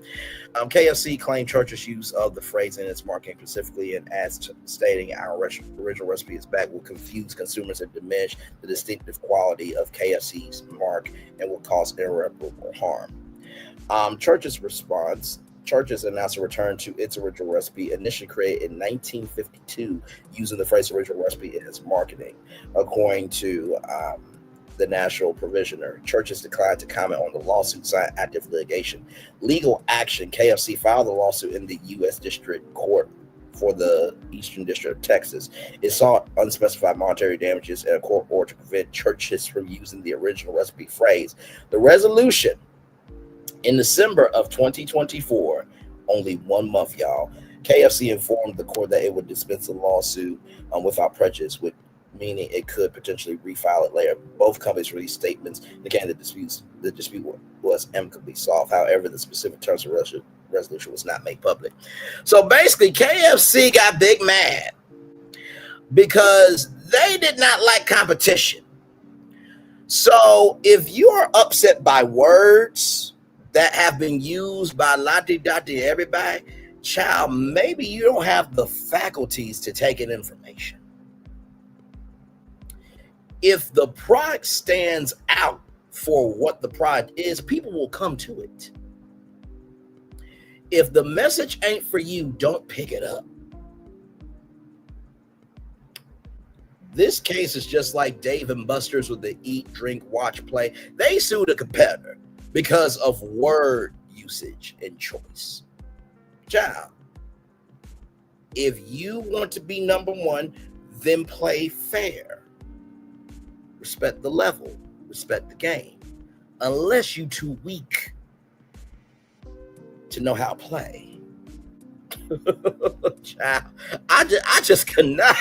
KFC claimed Church's use of the phrase in its marketing specifically, and as stating our original recipe is back, will confuse consumers and diminish the distinctive quality of KFC's mark and will cause irreparable harm. Church's response. Church's announced a return to its original recipe, initially created in 1952, using the phrase original recipe in its marketing. According to the National Provisioner, Church's declined to comment on the lawsuit citing active litigation. Legal action. KFC filed the lawsuit in the U.S. District Court for the Eastern District of Texas. It sought unspecified monetary damages and a court order to prevent Church's from using the original recipe phrase. The resolution in December of 2024, only 1 month, y'all, KFC informed the court that it would dismiss the lawsuit without prejudice, meaning it could potentially refile it later. Both companies released statements indicating the dispute was amicably solved. However, the specific terms of resolution was not made public. So basically, KFC got big mad because they did not like competition. So if you're upset by words that have been used by lottie-dottie everybody, child, maybe you don't have the faculties to take in information. If the product stands out for what the product is, people will come to it. If the message ain't for you, don't pick it up. This case is just like Dave and Buster's with the eat, drink, watch, play. They sued a competitor because of word usage and choice. Child, if you want to be number one, then play fair. Respect the level, respect the game. Unless you too weak to know how to play. Child, I just cannot.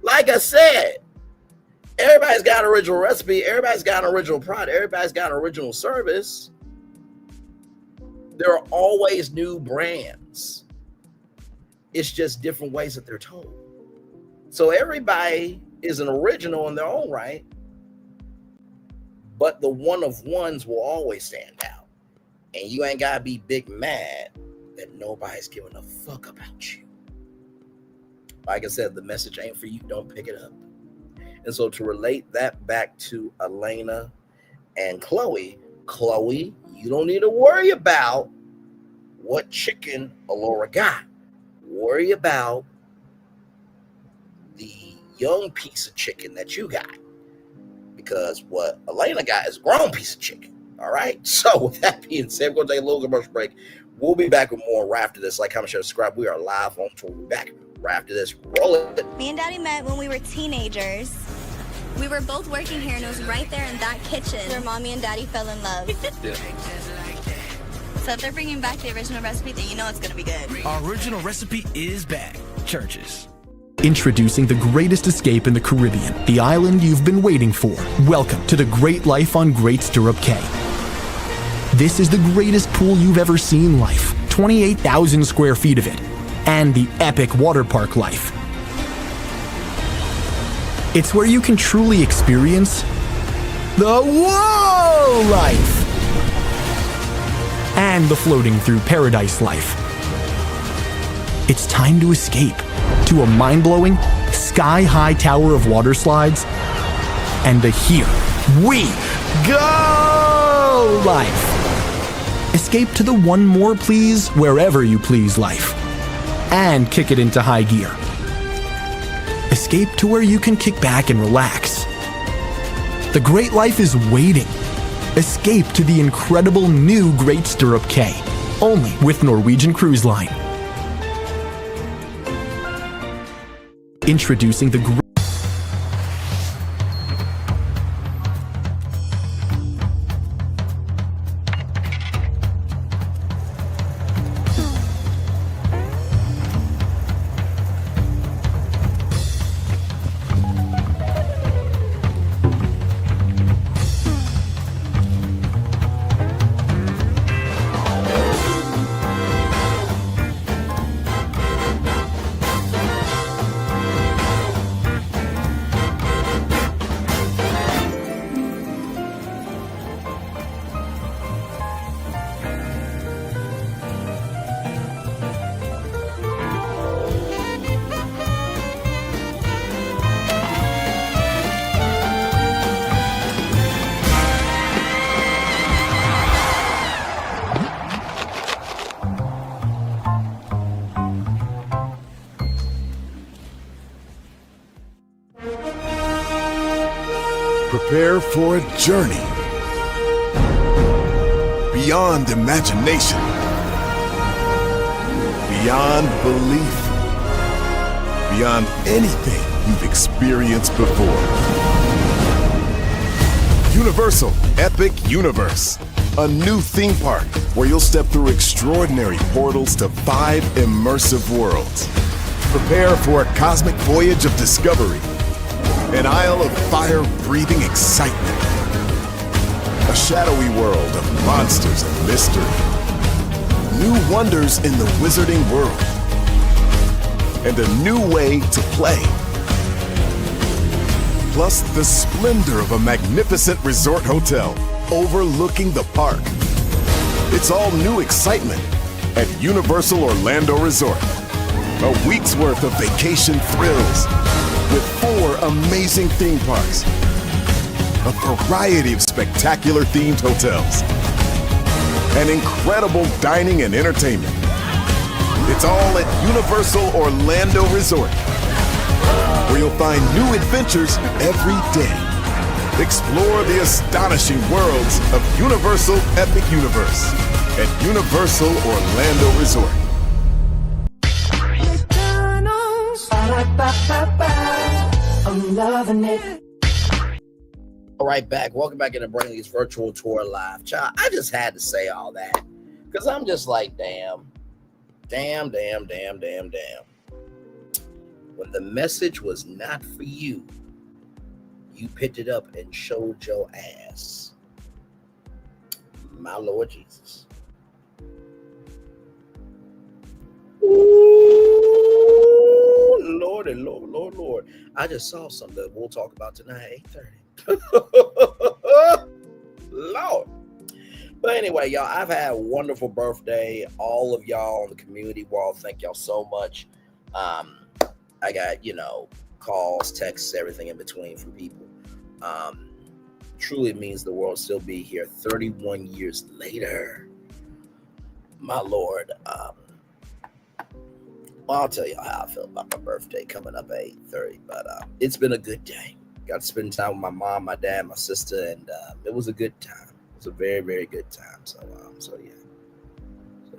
Like I said, everybody's got an original recipe. Everybody's got an original product. Everybody's got an original service. There are always new brands. It's just different ways that they're told. So everybody is an original in their own right, but the one of ones will always stand out. And you ain't got to be big mad that nobody's giving a fuck about you. Like I said, the message ain't for you. Don't pick it up. And so to relate that back to Alaina and Chloe, you don't need to worry about what chicken Alora got. Worry about the young piece of chicken that you got. Because what Alaina got is a grown piece of chicken. All right? So with that being said, we're going to take a little commercial break. We'll be back with more right after this. Like, comment, share, subscribe. We are live on tour. We'll be back right after this. Roll it. Me and Daddy met when we were teenagers. We were both working here, and it was right there in that kitchen where Mommy and Daddy fell in love. Yeah. So if they're bringing back the original recipe, then you know it's going to be good. Our original recipe is back. Churches. Introducing the greatest escape in the Caribbean, the island you've been waiting for. Welcome to the Great Life on Great Stirrup Cay. This is the greatest pool you've ever seen life, 28,000 square feet of it, and the epic water park life. It's where you can truly experience the whoa life and the floating through paradise life. It's time to escape to a mind-blowing, sky-high tower of water slides and the Here We Go life. Escape to the one more please wherever you please life and kick it into high gear. Escape to where you can kick back and relax. The great life is waiting. Escape to the incredible new Great Stirrup Cay, only with Norwegian Cruise Line. Introducing the Prepare for a journey beyond imagination, beyond belief, beyond anything you've experienced before. Universal Epic Universe, a new theme park where you'll step through extraordinary portals to 5 immersive worlds. Prepare for a cosmic voyage of discovery, an isle of fire-breathing excitement, a shadowy world of monsters and mystery, new wonders in the wizarding world, and a new way to play. Plus the splendor of a magnificent resort hotel overlooking the park. It's all new excitement at Universal Orlando Resort. A week's worth of vacation thrills with 4 amazing theme parks, a variety of spectacular themed hotels, and incredible dining and entertainment. It's all at Universal Orlando Resort, where you'll find new adventures every day. Explore the astonishing worlds of Universal Epic Universe at Universal Orlando Resort. I'm loving it. All right, back. Welcome back into Brainley's virtual tour live. Child, I just had to say all that because I'm just like, damn. When the message was not for you, you picked it up and showed your ass. My Lord Jesus. Ooh, Lord and Lord. I just saw something that we'll talk about tonight at 8:30. Lord. But anyway, y'all, I've had a wonderful birthday. All of y'all on the community wall, thank y'all so much. I got, calls, texts, everything in between from people. Truly means the world still be here 31 years later. My Lord. I'll tell you how I feel about my birthday coming up at 8:30, but it's been a good day. Got to spend time with my mom, my dad, my sister, and it was a good time. It's a very, very good time. So yeah. So,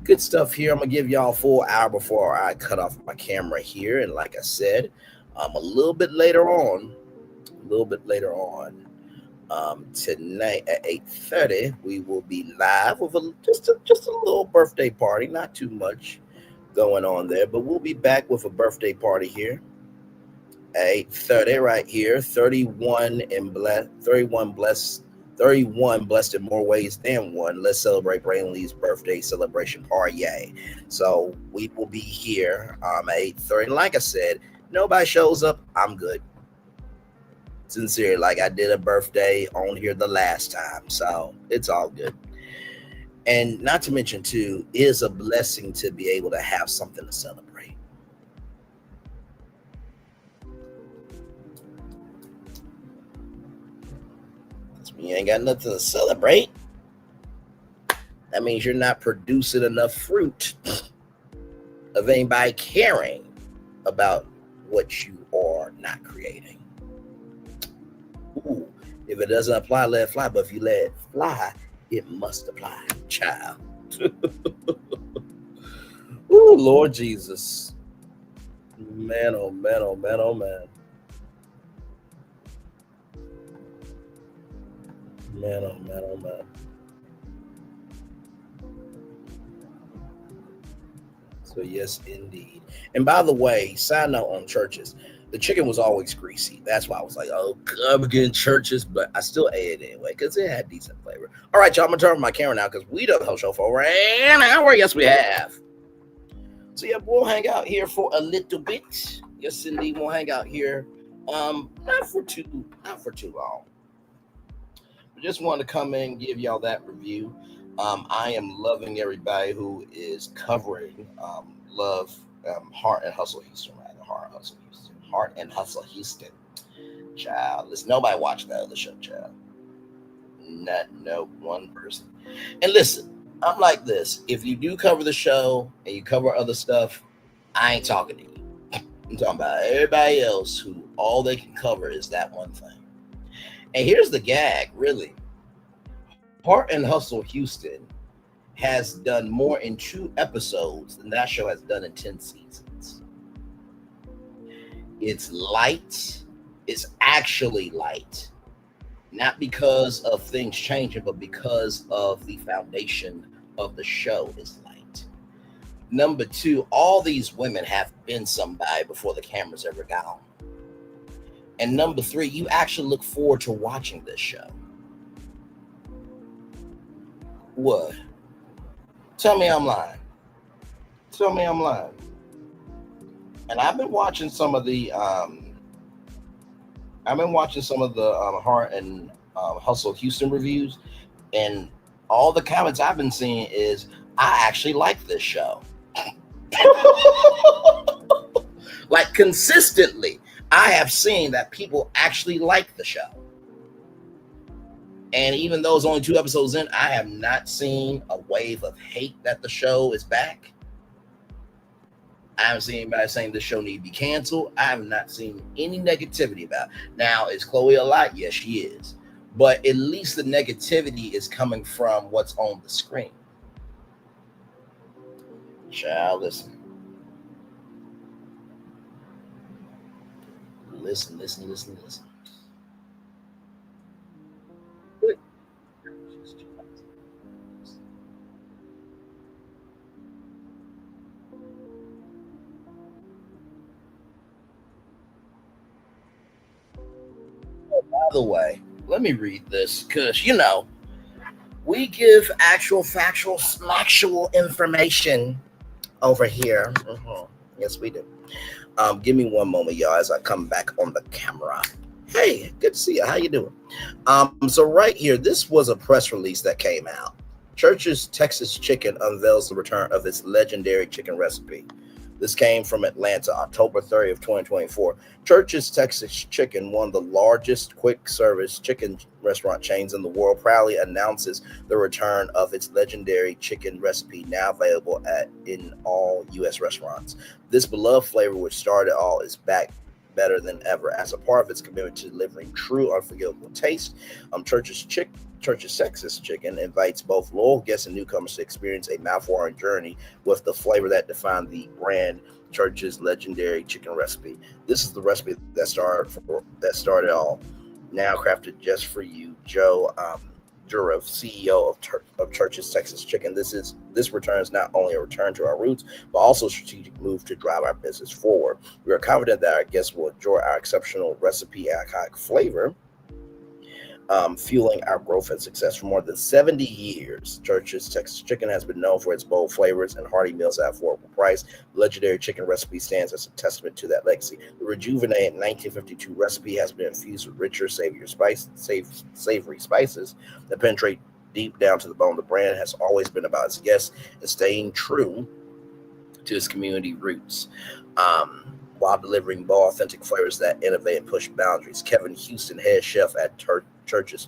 good stuff here. I'm gonna give y'all a full hour before I cut off my camera here. And like I said, a little bit later on, tonight at 8:30, we will be live with just a little birthday party. Not too much going on there, but we'll be back with a birthday party here. 8:30 right here. 31 blessed in more ways than one. Let's celebrate Brainley's birthday celebration party. Yay. So we will be here at 8:30. And like I said, nobody shows up, I'm good. Sincerely, like I did a birthday on here the last time. So it's all good. And not to mention too, it is a blessing to be able to have something to celebrate. You ain't got nothing to celebrate. That means you're not producing enough fruit of anybody caring about what you are not creating. Ooh, if it doesn't apply, let it fly. But if you let it fly, it must apply, child. Ooh, Lord Jesus. Man, oh man, oh man, oh man. Man, oh man, oh man. So yes, indeed. And by the way, side note on churches, the chicken was always greasy. That's why I was like, oh, I'm getting churches, but I still ate it anyway because it had decent flavor. All right, y'all, I'm gonna turn my camera now because we done the whole show for an hour. Yes, we have. So yeah, we'll hang out here for a little bit. Yes, indeed, we'll hang out here. Not for too long. I just wanted to come in and give y'all that review. I am loving everybody who is covering Heart and Hustle Houston, rather. Heart and Hustle Houston. Child, listen, nobody watched that other show, child. No one person. And listen, I'm like this. If you do cover the show and you cover other stuff, I ain't talking to you. I'm talking about everybody else who all they can cover is that one thing. And here's the gag, really. Heart and Hustle Houston has done more in 2 episodes than that show has done in 10 seasons. It's light. It's actually light. Not because of things changing, but because of the foundation of the show is light. Number 2, all these women have been somebody before the cameras ever got on. And number 3, you actually look forward to watching this show. What? Tell me I'm lying. Tell me I'm lying. And I've been watching some of the Heart and Hustle Houston reviews, and all the comments I've been seeing is, I actually like this show. Like consistently, I have seen that people actually like the show. And even though it's only 2 episodes in, I have not seen a wave of hate that the show is back. I haven't seen anybody saying the show need to be canceled. I have not seen any negativity about it. Now, is Chloe a lot? Yes, she is. But at least the negativity is coming from what's on the screen. Child, listen. Listen. By the way, let me read this because, we give actual information over here. Yes, we do. Give me one moment, y'all, as I come back on the camera. Hey, good to see you. How you doing? So right here, this was a press release that came out. Church's Texas Chicken unveils the return of its legendary chicken recipe. This came from Atlanta, October 30th of 2024. Church's Texas Chicken, one of the largest quick service chicken restaurant chains in the world, proudly announces the return of its legendary chicken recipe, now available in all U.S. restaurants. This beloved flavor, which started all, is back better than ever. As a part of its commitment to delivering true, unforgettable taste, Church's Texas Chicken invites both loyal guests and newcomers to experience a mouth-watering journey with the flavor that defined the brand, Church's legendary chicken recipe. This is the recipe that started all. Now crafted just for you, Joe Durov, CEO of Church's Texas Chicken. This return is not only a return to our roots, but also a strategic move to drive our business forward. We are confident that our guests will enjoy our exceptional recipe and iconic flavor, fueling our growth and success. For more than 70 years, Church's Texas Chicken has been known for its bold flavors and hearty meals at affordable price. The legendary chicken recipe stands as a testament to that legacy. The rejuvenated 1952 recipe has been infused with richer, savory spices that penetrate deep down to the bone. The brand has always been about its guests and staying true to its community roots, while delivering more authentic flavors that innovate and push boundaries. Kevin Houston, head chef at Church's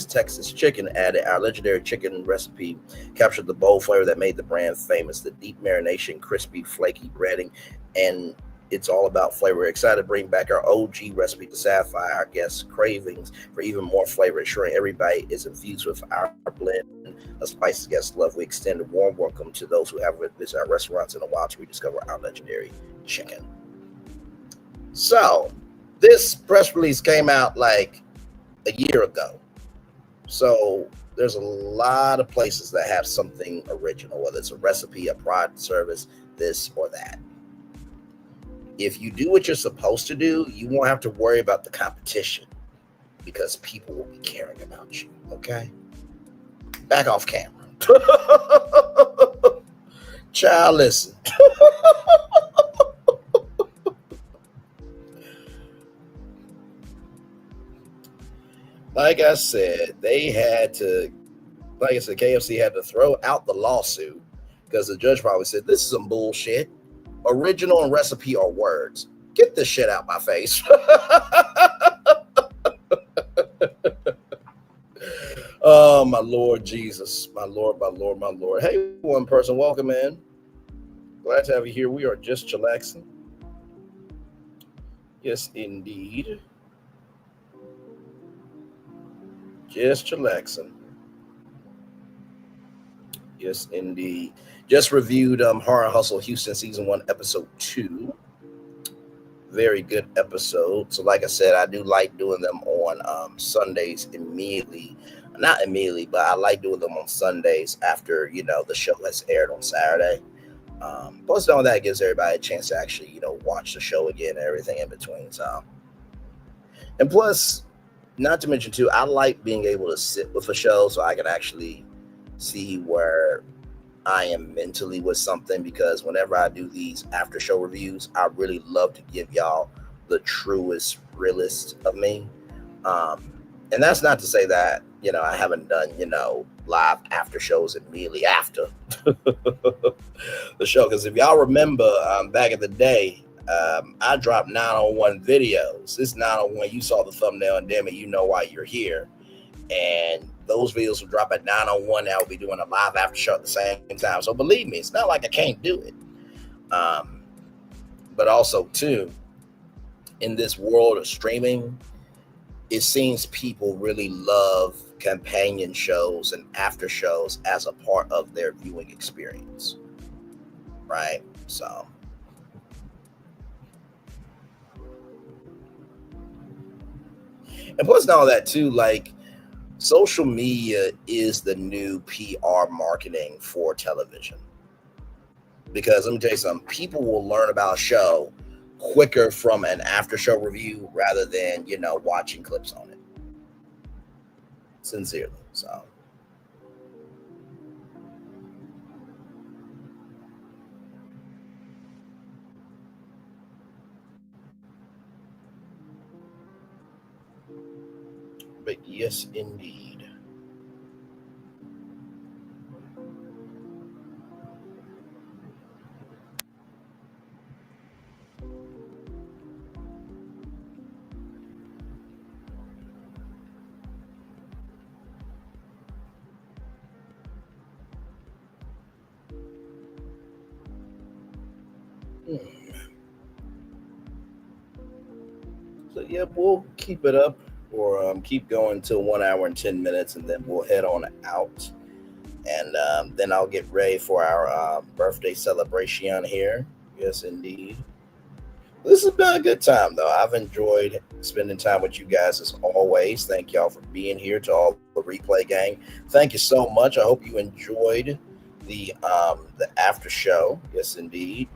Texas Chicken, added, our legendary chicken recipe captured the bold flavor that made the brand famous. The deep marination, crispy, flaky breading, and it's all about flavor. We're excited to bring back our OG recipe to satisfy our guests' cravings for even more flavor, ensuring every bite is infused with our blend a spices guest love. We extend a warm welcome to those who haven't visited our restaurants in a while to rediscover our legendary chicken. So, this press release came out like a year ago. So, there's a lot of places that have something original, whether it's a recipe, a product, service, this or that. If you do what you're supposed to do, you won't have to worry about the competition because people will be caring about you, okay? Back off camera. Child, listen. Like I said, KFC had to throw out the lawsuit because the judge probably said, this is some bullshit. Original and recipe are words. Get this shit out my face. Oh, my Lord Jesus. My Lord, my Lord, my Lord. Hey, one person, welcome in. Glad to have you here. We are just chillaxing. Yes, indeed. Just chillaxing. Yes, indeed. Just reviewed Horror Hustle Houston Season 1, Episode 2. Very good episode. So like I said, I do like doing them on Sundays immediately. Not immediately, but I like doing them on Sundays after, the show has aired on Saturday. Plus, all that gives everybody a chance to actually, watch the show again and everything in between. So, and plus, not to mention too, I like being able to sit with a show so I can actually see where I am mentally with something, because whenever I do these after show reviews, I really love to give y'all the truest, realest of me. And that's not to say that, I haven't done, live after shows immediately after the show. Because if y'all remember back in the day, I dropped 901 videos. This 901, you saw the thumbnail and damn it, you know why you're here. And those videos will drop at 901. I'll be doing a live after show at the same time. So believe me, it's not like I can't do it. But also, too, in this world of streaming, it seems people really love companion shows and after shows as a part of their viewing experience. Right? So. And plus, all that, too, like, social media is the new PR marketing for television. Because let me tell you something, people will learn about a show quicker from an after show review rather than, watching clips on it. Sincerely. So. But yes, indeed. So yeah, we'll keep it up or keep going till 1 hour and 10 minutes, and then we'll head on out. And then I'll get ready for our birthday celebration here. Yes, indeed. This has been a good time, though. I've enjoyed spending time with you guys as always. Thank y'all for being here. To all the replay gang, thank you so much. I hope you enjoyed the after show. Yes, indeed.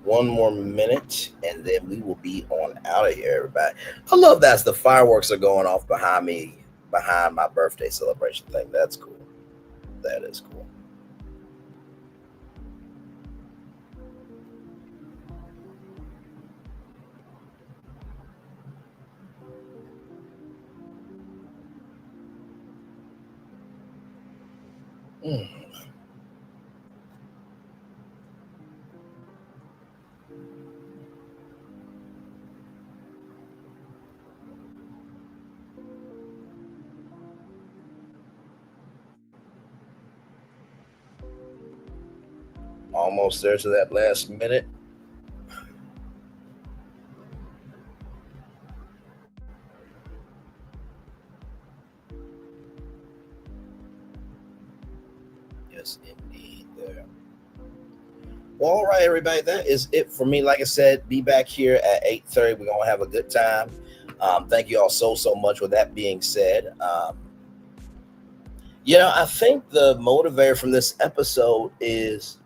One more minute, and then we will be on out of here, everybody. I love that the fireworks are going off behind me, behind my birthday celebration thing. That's cool. That is cool. almost there to that last minute. Yes, indeed. There. Well, all right, everybody. That is it for me. Like I said, be back here at 8:30. We're gonna have a good time. Thank you all so much. With that being said, I think the motivator from this episode is,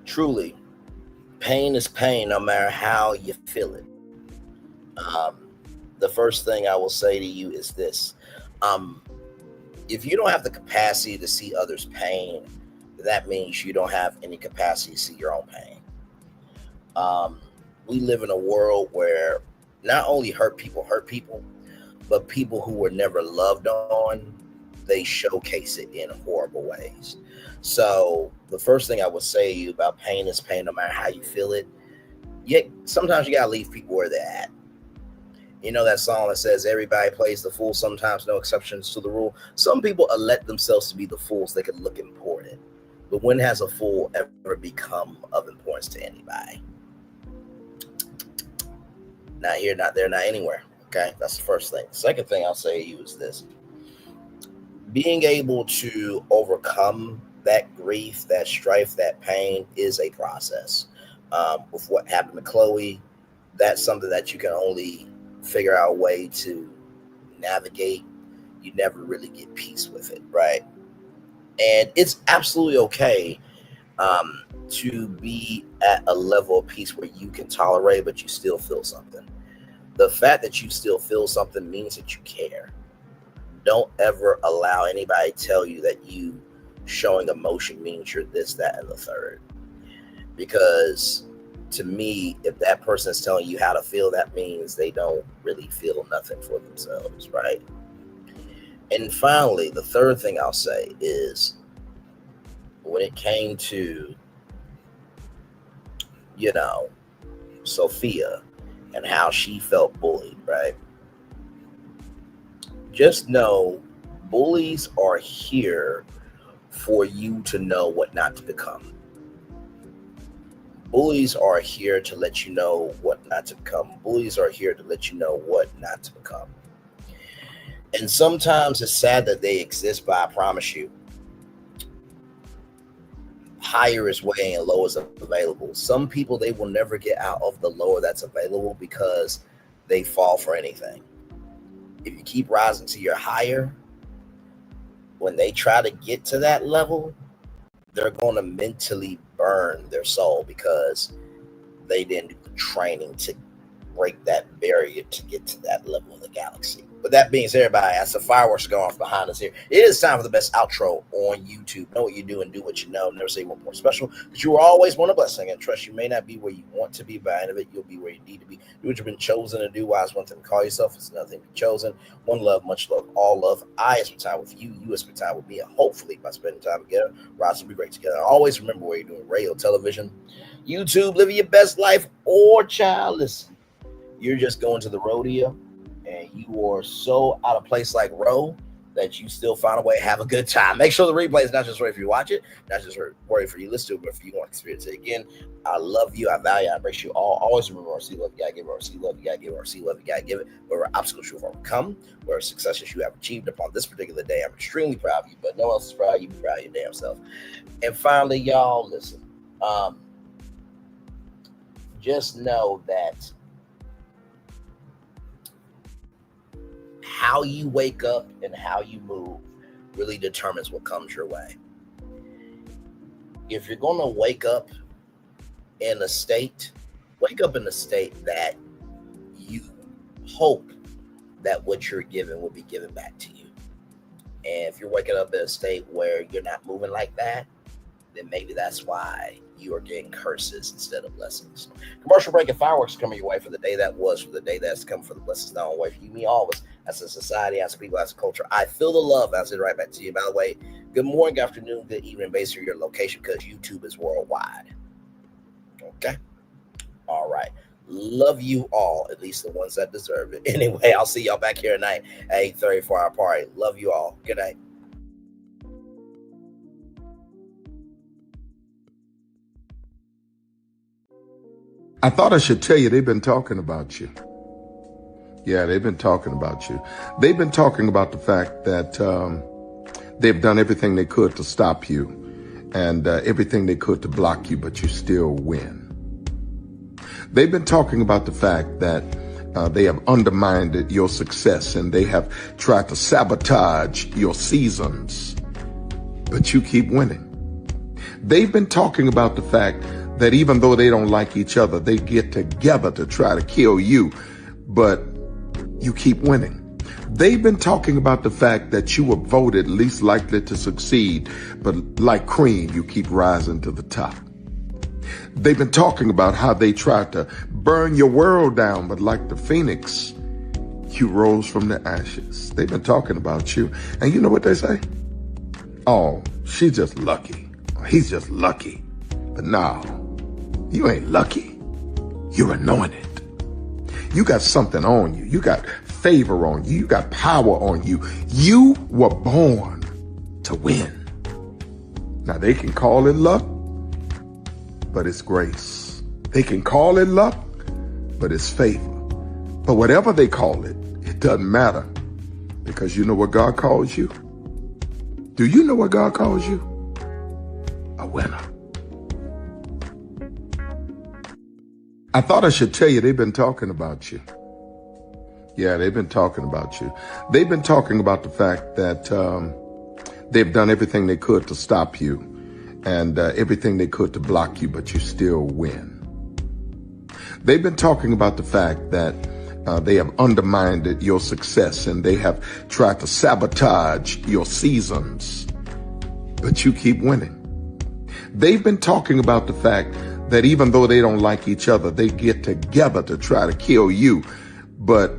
truly, pain is pain, no matter how you feel it. The first thing I will say to you is this: if you don't have the capacity to see others' pain, that means you don't have any capacity to see your own pain. We live in a world where not only hurt people, but people who were never loved on, they showcase it in horrible ways. So the first thing I would say to you about pain is pain, no matter how you feel it. Yet sometimes you gotta leave people where they're at. You know that song that says everybody plays the fool, sometimes no exceptions to the rule. Some people let themselves to be the fools they can look important. But when has a fool ever become of importance to anybody? Not here, not there, not anywhere. Okay, that's the first thing. The second thing I'll say to you is this: being able to overcome that grief, that strife, that pain is a process. With what happened to Chloe, that's something that you can only figure out a way to navigate. You never really get peace with it, right? And it's absolutely okay to be at a level of peace where you can tolerate, but you still feel something. The fact that you still feel something means that you care. Don't ever allow anybody to tell you that you showing emotion means you're this, that, and the third. Because to me, if that person is telling you how to feel, that means they don't really feel nothing for themselves, right? And finally, the third thing I'll say is when it came to, Sophia and how she felt bullied, right? Just know bullies are here for you to know what not to become. Bullies are here to let you know what not to become. Bullies are here to let you know what not to become. And sometimes it's sad that they exist, but I promise you, higher is way and lower is available. Some people, they will never get out of the lower that's available because they fall for anything. If you keep rising to your higher, when they try to get to that level, they're going to mentally burn their soul because they didn't do the training to break that barrier to get to that level of the galaxy. But that being said, everybody, as the fireworks are going off behind us here, it is time for the best outro on YouTube. Know what you do and do what you know. Never say one more special, because you are always one a blessing. And trust, you may not be where you want to be, but at the end of it, you'll be where you need to be. Do what you've been chosen to do. Why is one thing to call yourself? It's nothing to be chosen. One love, much love, all love. I spend time with you. You spend time with me. And hopefully, by spending time together, Ross will be great together. Always remember where you're doing radio, television, YouTube, living your best life, or child, listen, you're just going to the rodeo. And you are so out of place like Roe that you still find a way to have a good time. Make sure the replay is not just ready for you to watch it, not just ready for you to listen to it, but for you want to experience it again. I love you. I value you. I embrace you all. Always remember, receive love, you gotta give it. Receive love, you gotta give it. Receive love, you gotta give it. Whatever obstacles you have overcome, whatever successes you have achieved upon this particular day, I'm extremely proud of you, but no one else is proud of you. Be proud of your damn self. And finally, y'all, listen. Just know that how you wake up and how you move really determines what comes your way. If you're going to wake up in a state that you hope that what you're given will be given back to you. And if you're waking up in a state where you're not moving like that, then maybe that's why you are getting curses instead of blessings. Commercial break and fireworks coming your way for the day that was, for the day that's come, for the blessings now on way for you, me, always, as a society, as a people, as a culture. I feel the love. I'll say it right back to you. By the way, good morning, good afternoon, good evening, based on your location, because YouTube is worldwide. Okay? All right. Love you all, at least the ones that deserve it. Anyway, I'll see y'all back here tonight at 8:30 for our party. Love you all. Good night. I thought I should tell you they've been talking about you. Yeah, they've been talking about you. They've been talking about the fact that they've done everything they could to stop you and everything they could to block you, but you still win. They've been talking about the fact that they have undermined your success and they have tried to sabotage your seasons, but you keep winning. They've been talking about the fact that even though they don't like each other, they get together to try to kill you, but you keep winning. They've been talking about the fact that you were voted least likely to succeed, but like cream, you keep rising to the top. They've been talking about how they tried to burn your world down, but like the phoenix, you rose from the ashes. They've been talking about you. And you know what they say? Oh, she's just lucky. He's just lucky. But no, you ain't lucky. You're anointed. You got something on you. You got favor on you. You got power on you. You were born to win. Now they can call it luck, but it's grace. They can call it luck, but it's favor. But whatever they call it, it doesn't matter, because you know what God calls you? Do you know what God calls you? A winner. I thought I should tell you they've been talking about you. Yeah, they've been talking about you. They've been talking about the fact that they've done everything they could to stop you and everything they could to block you, but you still win. They've been talking about the fact that they have undermined your success and they have tried to sabotage your seasons, but you keep winning. They've been talking about the fact that even though they don't like each other, they get together to try to kill you, but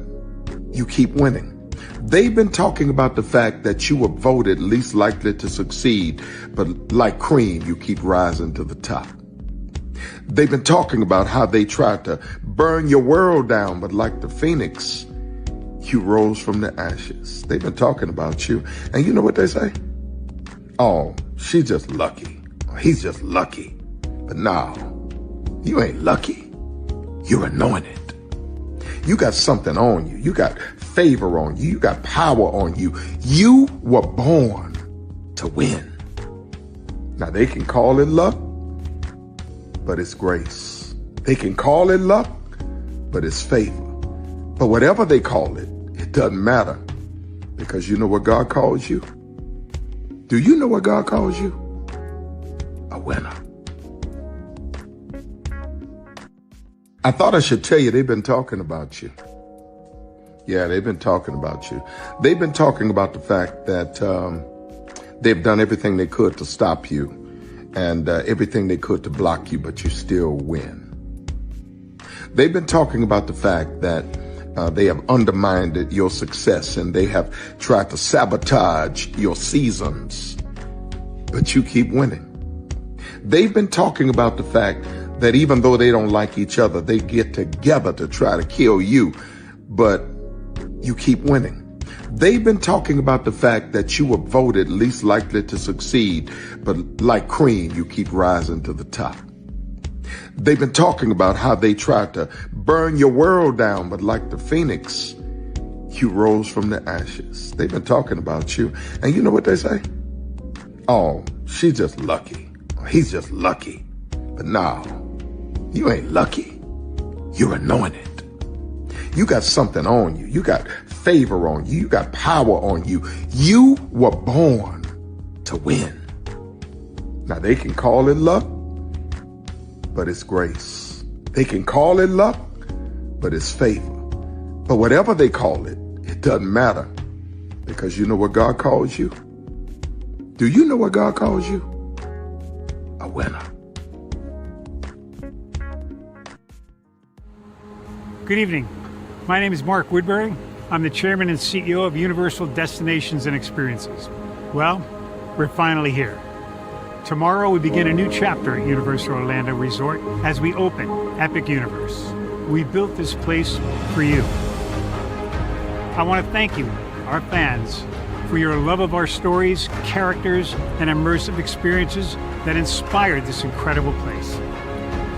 you keep winning. They've been talking about the fact that you were voted least likely to succeed, but like cream, you keep rising to the top. They've been talking about how they tried to burn your world down, but like the phoenix, you rose from the ashes. They've been talking about you. And you know what they say? Oh, she's just lucky. He's just lucky. But no, you ain't lucky. You're anointed. You got something on you. You got favor on you. You got power on you. You were born to win. Now they can call it luck, but it's grace. They can call it luck, but it's favor. But whatever they call it, it doesn't matter, because you know what God calls you? Do you know what God calls you? A winner. I thought I should tell you they've been talking about you. Yeah, they've been talking about you. They've been talking about the fact that they've done everything they could to stop you and everything they could to block you, but you still win. They've been talking about the fact that they have undermined your success and they have tried to sabotage your seasons, but you keep winning. They've been talking about the fact that even though they don't like each other, they get together to try to kill you, but you keep winning. They've been talking about the fact that you were voted least likely to succeed, but like cream, you keep rising to the top. They've been talking about how they tried to burn your world down, but like the phoenix, you rose from the ashes. They've been talking about you. And you know what they say? Oh, she's just lucky. He's just lucky. But no, you ain't lucky. You're anointed. You got something on you. You got favor on you. You got power on you. You were born to win. Now they can call it luck, but it's grace. They can call it luck, but it's favor. But whatever they call it, it doesn't matter, because you know what God calls you? Do you know what God calls you? A winner. Good evening. My name is Mark Woodbury. I'm the chairman and CEO of Universal Destinations and Experiences. Well, we're finally here. Tomorrow we begin a new chapter at Universal Orlando Resort as we open Epic Universe. We built this place for you. I want to thank you, our fans, for your love of our stories, characters, and immersive experiences that inspired this incredible place.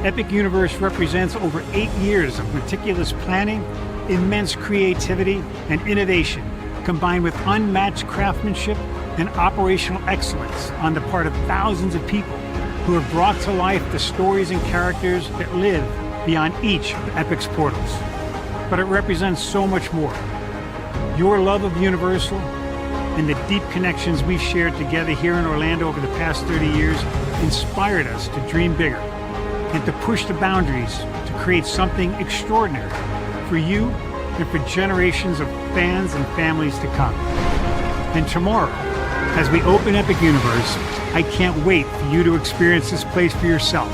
Epic Universe represents over 8 years of meticulous planning, immense creativity, and innovation, combined with unmatched craftsmanship and operational excellence on the part of thousands of people who have brought to life the stories and characters that live beyond each of Epic's portals. But it represents so much more. Your love of Universal and the deep connections we've shared together here in Orlando over the past 30 years inspired us to dream bigger and to push the boundaries to create something extraordinary for you and for generations of fans and families to come. And tomorrow, as we open Epic Universe, I can't wait for you to experience this place for yourself.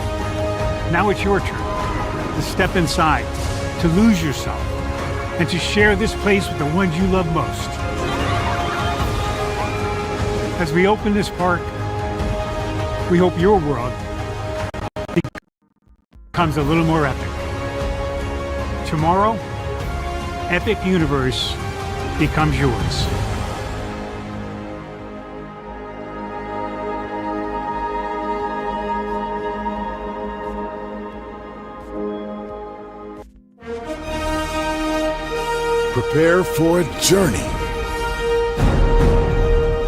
Now it's your turn to step inside, to lose yourself, and to share this place with the ones you love most. As we open this park, we hope your world becomes a little more epic. Tomorrow, Epic Universe becomes yours. Prepare for a journey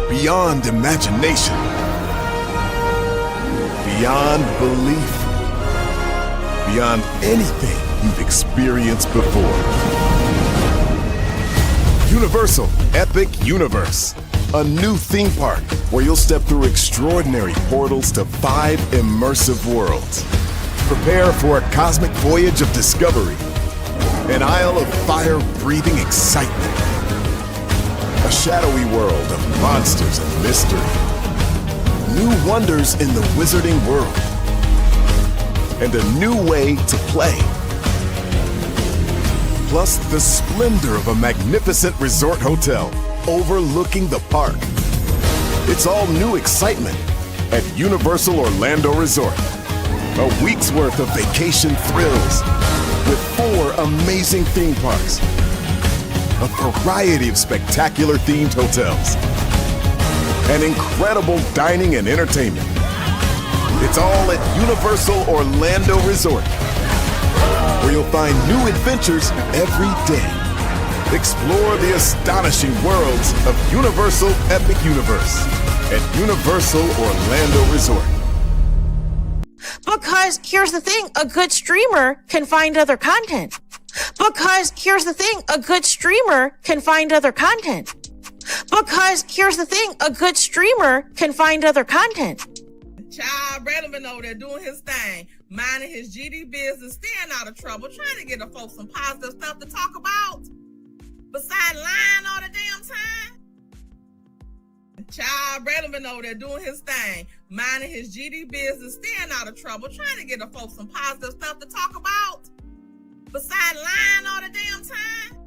beyond imagination, beyond belief, beyond anything you've experienced before. Universal Epic Universe, a new theme park where you'll step through extraordinary portals to 5 immersive worlds. Prepare for a cosmic voyage of discovery, an isle of fire-breathing excitement, a shadowy world of monsters and mystery, new wonders in the wizarding world, and a new way to play. Plus the splendor of a magnificent resort hotel overlooking the park. It's all new excitement at Universal Orlando Resort. A week's worth of vacation thrills with 4 amazing theme parks, a variety of spectacular themed hotels, and incredible dining and entertainment. It's all at Universal Orlando Resort, where you'll find new adventures every day. Explore the astonishing worlds of Universal Epic Universe at Universal Orlando Resort. Because here's the thing, a good streamer can find other content. Because here's the thing, a good streamer can find other content. Because here's the thing, a good streamer can find other content. Child Brandon been over there doing his thing, minding his GD business, staying out of trouble, trying to get the folks some positive stuff to talk about. Besides lying all the damn time. Child Brandon been over there doing his thing, minding his GD business, staying out of trouble, trying to get the folks some positive stuff to talk about. Besides lying all the damn time.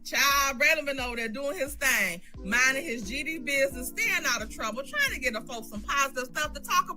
Child Brandon been over there doing his thing, minding his GD business, staying out of trouble, trying to get the folks some positive stuff to talk